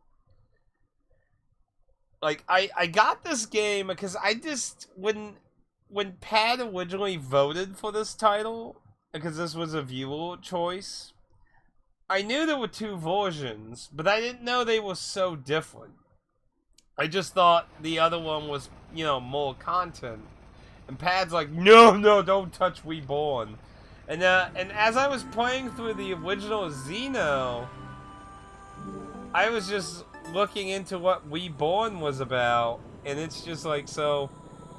like, I got this game because I just... When Pat originally voted for this title, because this was a viewer choice, I knew there were 2 versions, but I didn't know they were so different. I just thought the other one was, you know, more content. And Pat's like, no, don't touch Reborn. And as I was playing through the original Xeno, I was just looking into what Reborn was about, and it's just like, so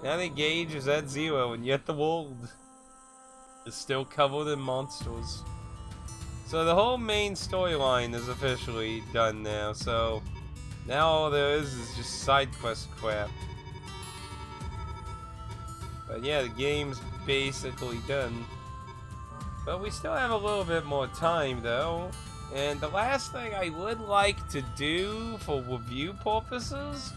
now the gauge is at 0, and yet the world is still covered in monsters. So the whole main storyline is officially done now, so now all there is just side quest crap. But yeah, the game's basically done. But we still have a little bit more time though. And the last thing I would like to do for review purposes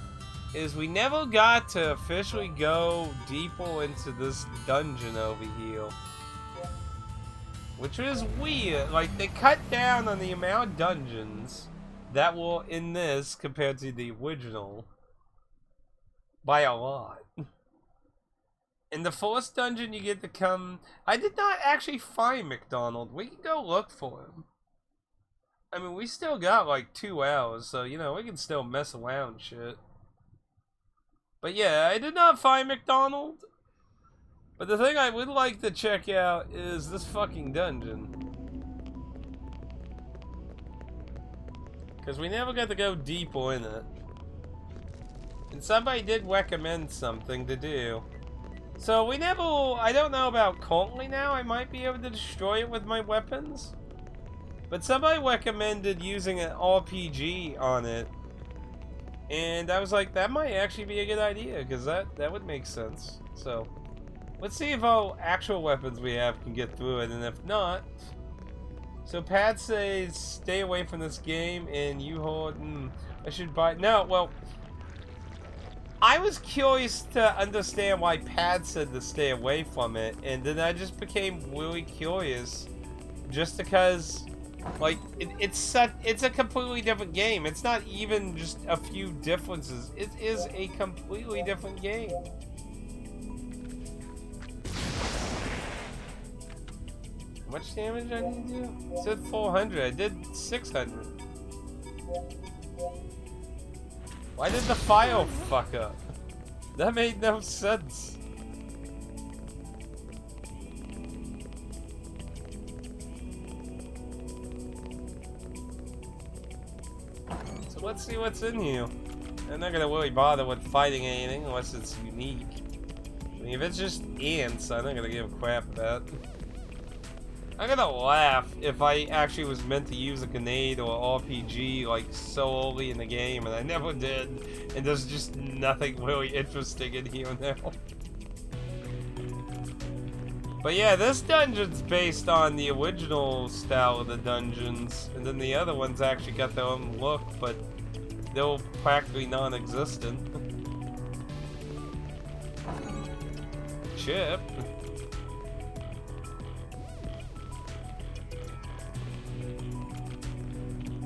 is we never got to officially go deeper into this dungeon over here. Which is weird. Like, they cut down on the amount of dungeons that were in this compared to the original by a lot. In the first dungeon, you get to come... I did not actually find McDonald. We can go look for him. I mean, we still got like 2 hours, so, you know, we can still mess around and shit. But yeah, I did not find McDonald. But the thing I would like to check out is this fucking dungeon. Because we never got to go deeper in it. And somebody did recommend something to do. So we never... I don't know about currently now. I might be able to destroy it with my weapons. But somebody recommended using an RPG on it. And I was like, that might actually be a good idea. Because that would make sense. So... let's see if all actual weapons we have can get through it, and if not... So Pat says, stay away from this game, and you hold... I should buy... No, well... I was curious to understand why Pat said to stay away from it, and then I just became really curious. Just because... like, it's a completely different game. It's not even just a few differences. It is a completely different game. How much damage I need to do? It said 400. I did 600. Why did the file fuck up? That made no sense. So let's see what's in here. I'm not gonna really bother with fighting anything unless it's unique. I mean, if it's just ants, I'm not gonna give a crap about. I'm gonna laugh if I actually was meant to use a grenade or RPG like so early in the game and I never did, and there's just nothing really interesting in here now. But yeah, this dungeon's based on the original style of the dungeons, and then the other ones actually got their own look, but they're practically non-existent. Chip.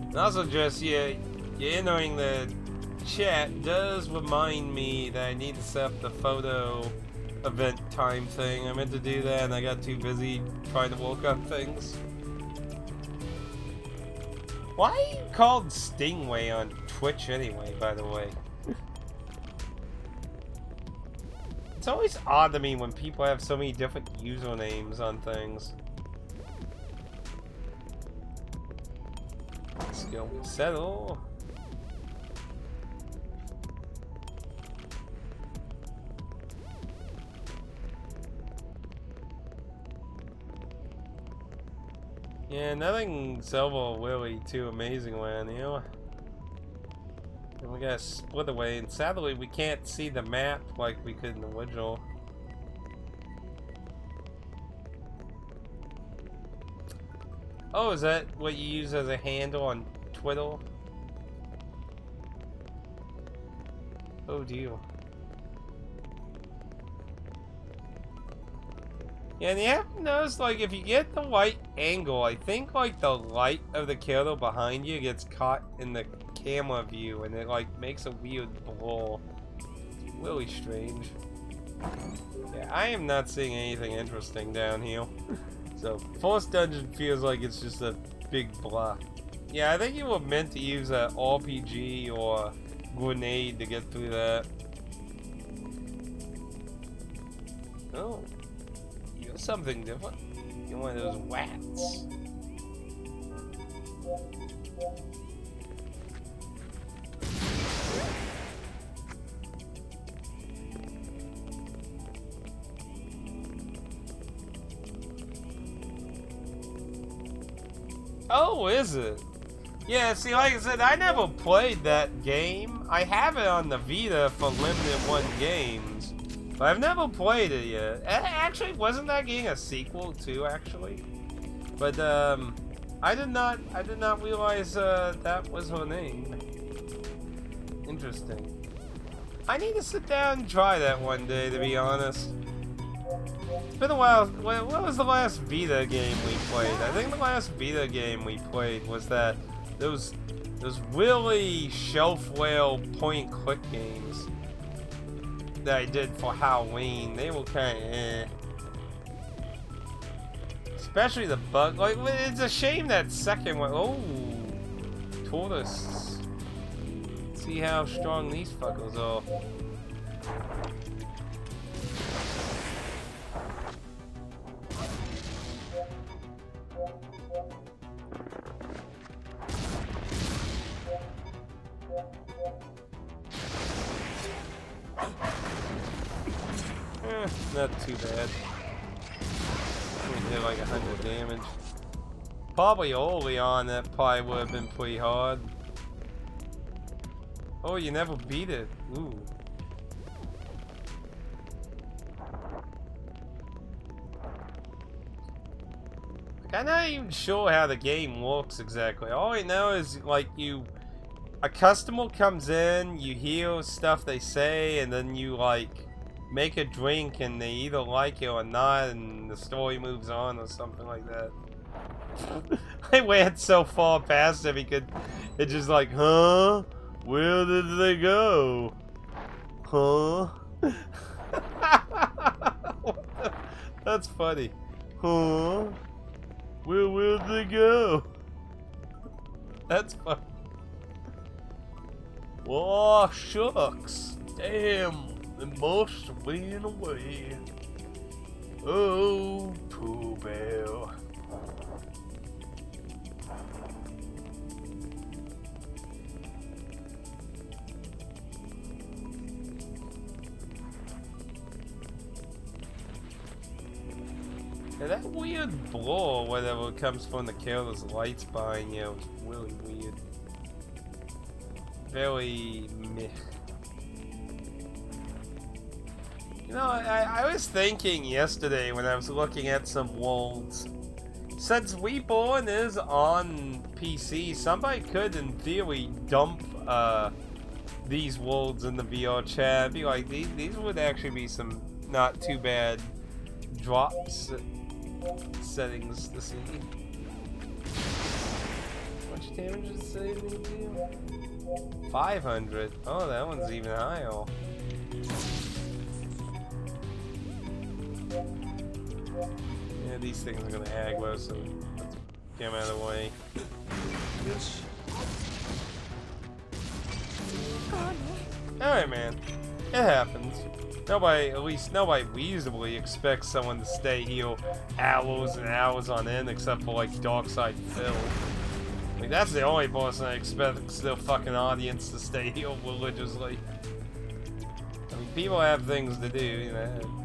And also just, yeah, entering the chat does remind me that I need to set up the photo event time thing. I meant to do that and I got too busy trying to work on things. Why are you called Stingray on Twitch anyway, by the way? It's always odd to me when people have so many different usernames on things. Skill settle. Yeah, nothing's ever really too amazing around here. And we gotta split away, and sadly we can't see the map like we could in the original. Oh, is that what you use as a handle on Twitter? Oh dear. Yeah, and you have to notice, like, if you get the right angle, I think, like, the light of the killer behind you gets caught in the camera view, and it, like, makes a weird blur. It's really strange. Yeah, I am not seeing anything interesting down here. So, first dungeon feels like it's just a big block. Yeah, I think you were meant to use an RPG or a grenade to get through that. Oh. You're something different. You're one of those wats. Oh, is it? Yeah, see, like I said, I never played that game. I have it on the Vita for limited one games, but I've never played it yet. Actually, wasn't that getting a sequel too? Actually, but I did not realize that was her name. Interesting. I need to sit down and try that one day, to be honest. It's been a while. What was the last Vita game we played? I think the last Vita game we played was that those really shelf-whale point-and-click games that I did for Halloween. They were kind of eh. Especially the bug. Like, it's a shame that second one. Oh, tortoise. Let's see how strong these fuckers are. Not too bad. We did like 100 damage. Probably early on that probably would have been pretty hard. Oh, you never beat it. Ooh. I'm not even sure how the game works exactly. All I know is like a customer comes in, you hear stuff they say, and then you like make a drink and they either like it or not, and the story moves on or something like that. I went so far past it because it's just like, huh? Where did they go? Huh? That's funny. Huh? Where did they go? That's funny. Oh, shucks. Damn. It must win away. Oh, Pooh Bear. Yeah, that weird blow or whatever comes from the careless lights behind you is really weird. Very meh. You know, I was thinking yesterday when I was looking at some worlds, since Reborn is on PC, somebody could in theory dump these worlds in the VR chat. I'd be like, these would actually be some not too bad drops settings to see. How much damage is saving deal? 500. Oh, that one's even higher. Yeah, these things are gonna aggro, so let's get them out of the way. Alright, man. It happens. Nobody, at least nobody reasonably expects someone to stay here hours and hours on end, except for like Darkside Phil. Like, that's the only person I expect the fucking audience to stay here religiously. I mean, people have things to do, you know.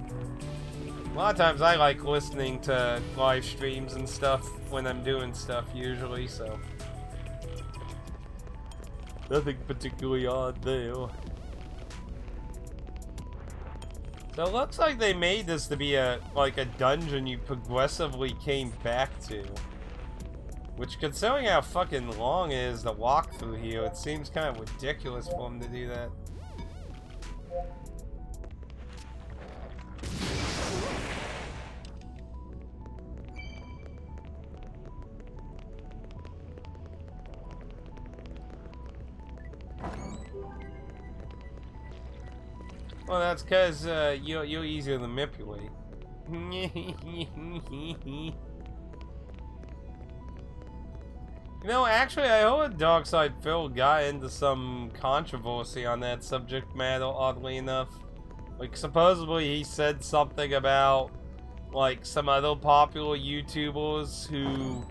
A lot of times I like listening to live streams and stuff when I'm doing stuff usually, so nothing particularly odd there. So it looks like they made this to be a dungeon you progressively came back to. Which, considering how fucking long it is to walk through here, it seems kind of ridiculous for them to do that. Well, that's because you're easier to manipulate. You know, actually, I heard Darkside Phil got into some controversy on that subject matter, oddly enough. Like, supposedly he said something about, like, some other popular YouTubers who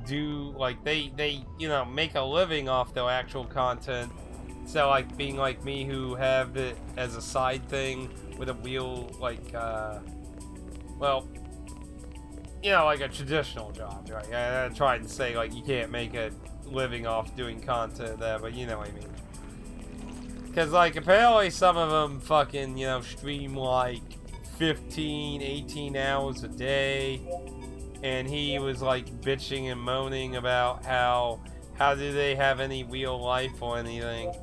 do, like, they you know, make a living off their actual content. So, like, being like me who have it as a side thing with a real, like, well, you know, like a traditional job, right? I tried to say, like, you can't make a living off doing content there, but you know what I mean. Because, like, apparently some of them fucking, you know, stream, like, 15, 18 hours a day. And he was, like, bitching and moaning about how do they have any real life or anything.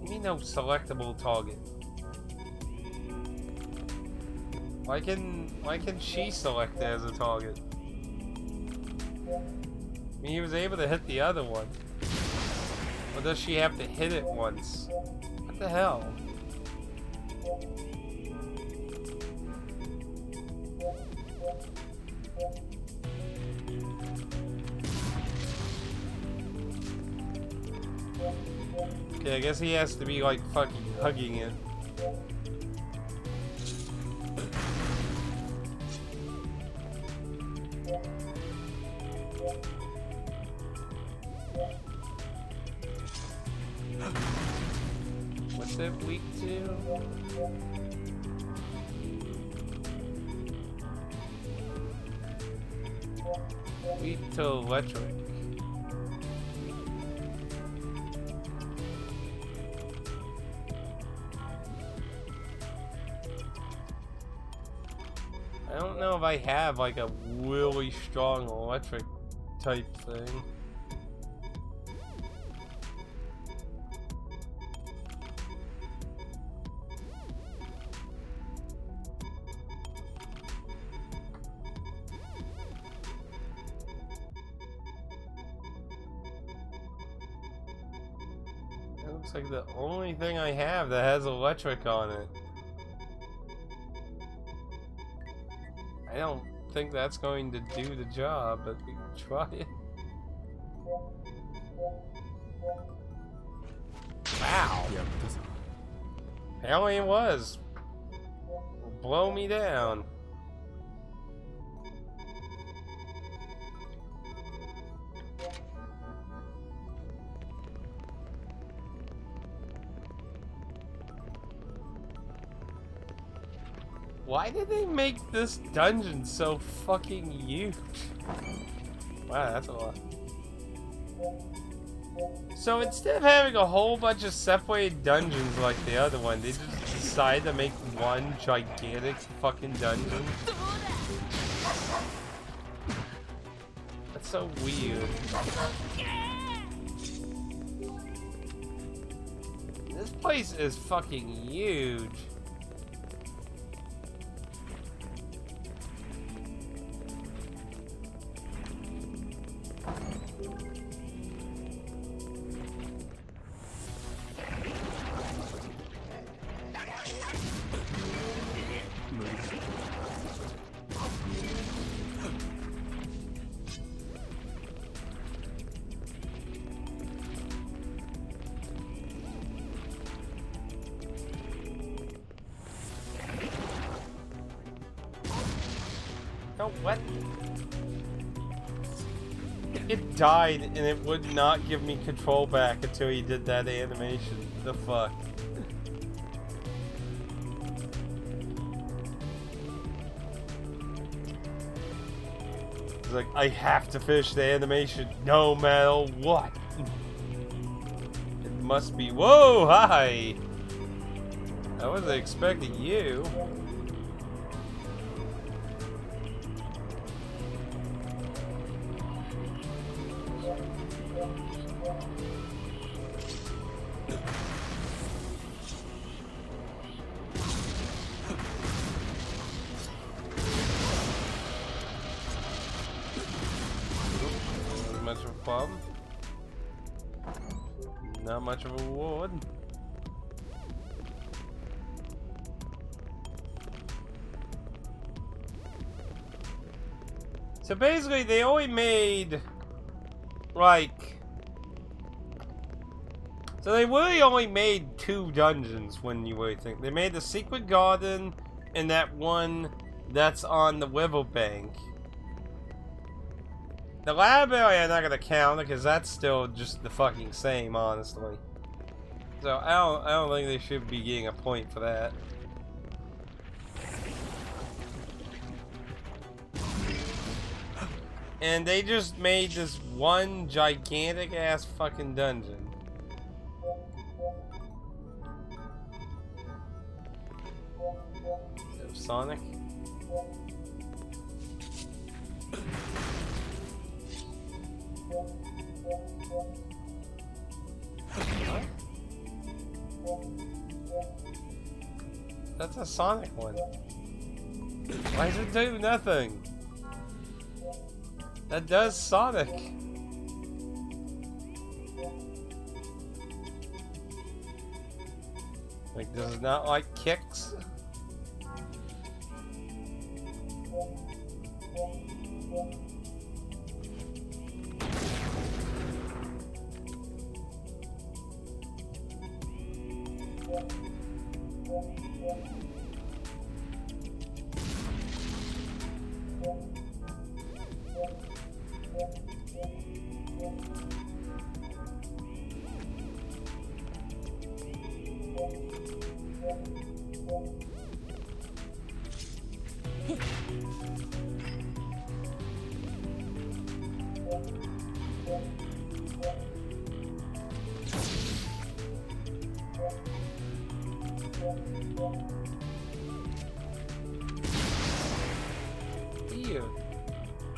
You mean no selectable target? Why can she select it as a target? I mean, he was able to hit the other one. Or does she have to hit it once? What the hell? Okay, I guess he has to be like fucking hugging it. What's it weak to? Weak to electric. I don't know if I have like a really strong electric type thing. It looks like the only thing I have that has electric on it. I don't think that's going to do the job, but we can try it. Wow. やったぞ。 Hell he was. Blow me down. Why did they make this dungeon so fucking huge? Wow, that's a lot. So instead of having a whole bunch of separated dungeons like the other one, they just decided to make one gigantic fucking dungeon? That's so weird. This place is fucking huge. Oh, what? It died and it would not give me control back until he did that animation. The fuck? It's like, I have to finish the animation no matter what. It must be. Whoa, hi! I wasn't expecting you. Much of a problem. Not much of a reward. So basically, they only made like. So they really only made 2 dungeons when you really think. They made the Secret Garden and that one that's on the riverbank. The lab area I'm not gonna count because that's still just the fucking same, honestly. So I don't think they should be getting a point for that. And they just made this one gigantic ass fucking dungeon. Sonic? What? That's a Sonic one. Why does it do nothing? That does Sonic. Like, does it not like kicks?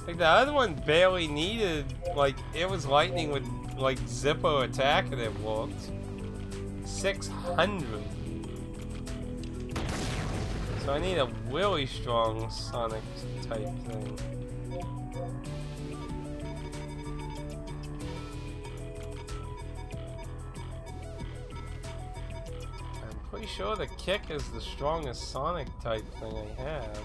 Like the other one barely needed, like it was lightning with like Zippo attack and it worked. 600. So I need a really strong Sonic type thing. I'm pretty sure the kick is the strongest Sonic type thing I have.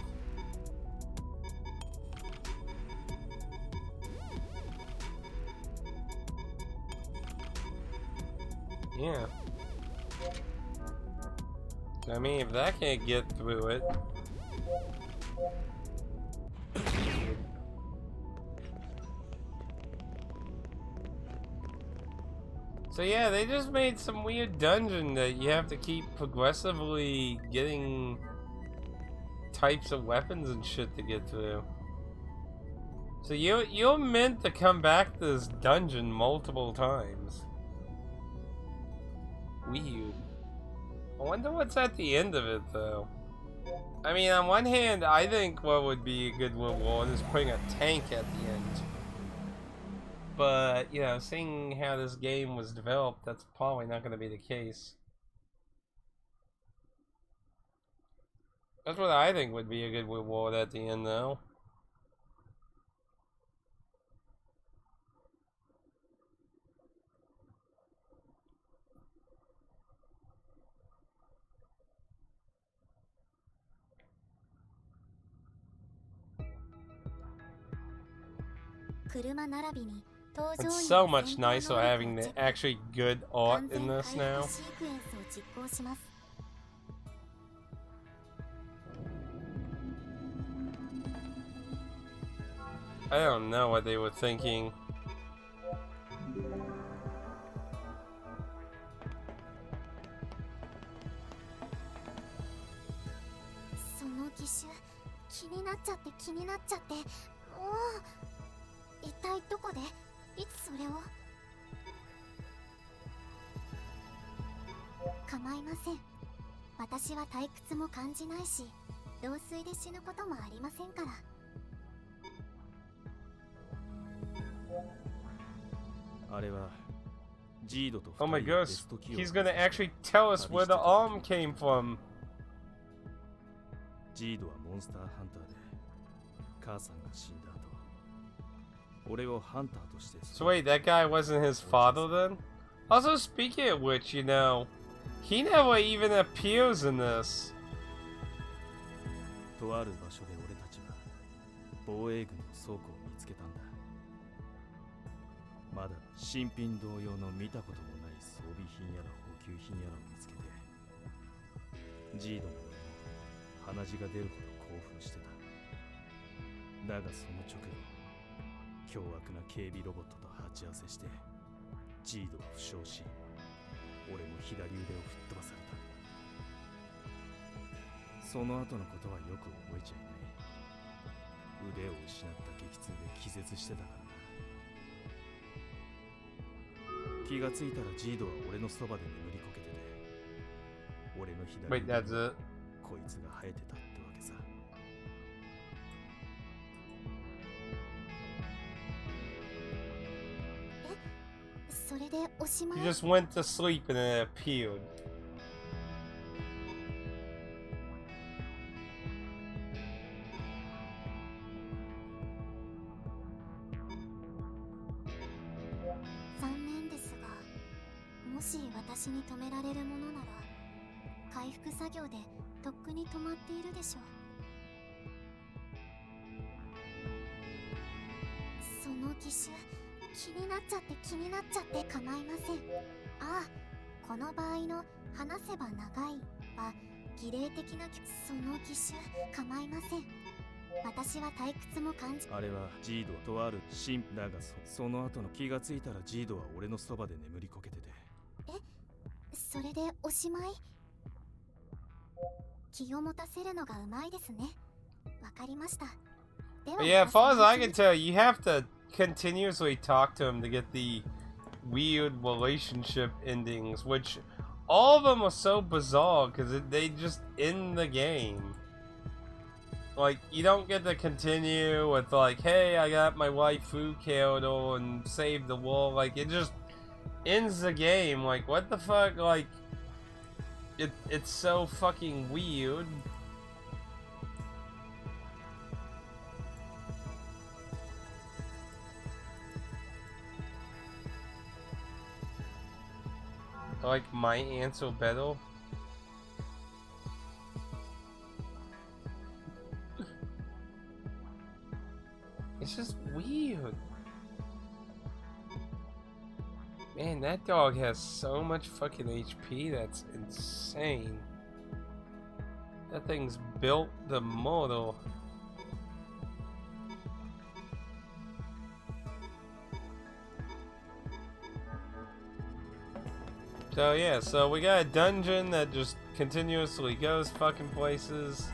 Yeah. I mean, if that can't get through it. So yeah, they just made some weird dungeon that you have to keep progressively getting types of weapons and shit to get through. So you're meant to come back to this dungeon multiple times. Weird. I wonder what's at the end of it though. I mean, on one hand, I think what would be a good reward is putting a tank at the end. But, you know, seeing how this game was developed, that's probably not going to be the case. That's what I think would be a good reward at the end, though. It's so much nicer having the actually good art in this now. I don't know what they were thinking. Oh my gosh, he's gonna actually tell us where the arm came from. ジードはモンスターハンターで母さんが死んだ後俺をハンターとして So wait, that guy wasn't his father then? Also, speaking of which, you know, he never even appears in this. とある場所で俺たちは防衛軍の倉庫を見つけたんだ。まだ新品同様の見たこともない装備品やら補給品やらを見つけてジードも鼻血が出るほど興奮してた。だがその直後凶悪な警備ロボットと鉢合わせしてジードは負傷し俺も左腕を吹っ飛ばされた。その後のことはよく覚えちゃいない。腕を失った激痛で気絶してたからな。気がついたらジードは俺のそばで眠りこけてて俺の左腕にこいつが生えてたってわけさ。He just went to sleep and then it appeared.あれはジードとある神だがその後の気がついたらジードは俺のそばで眠りこけてて。え、それでおしまい？気を持たせるのがうまいですね。わかりました。Yeah, as far as I can tell, you have to continuously talk to him to get the weird relationship endings, which all of them are so bizarre because they just end the game. Like, you don't get to continue with like, hey, I got my waifu killed and saved the world. Like, it just ends the game. Like, what the fuck? Like, it's so fucking weird. Like my answer better. It's just weird. Man, that dog has so much fucking HP, that's insane. That thing's built the model. So yeah, so we got a dungeon that just continuously goes fucking places.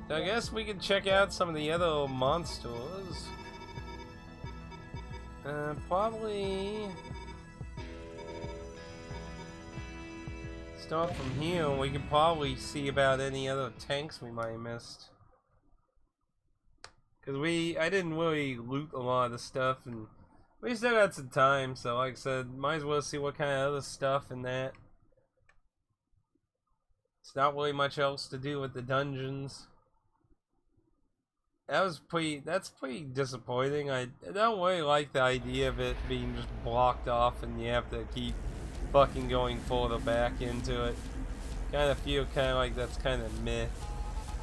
So I guess we can check out some of the other monsters. Probably start from here, and we can probably see about any other tanks we might have missed. Cause I didn't really loot a lot of the stuff, and we still got some time. So like I said, might as well see what kind of other stuff and that. It's not really much else to do with the dungeons. That's pretty disappointing. I don't really like the idea of it being just blocked off and you have to keep fucking going further back into it. Kinda feel kinda like that's kinda meh.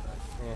But, eh.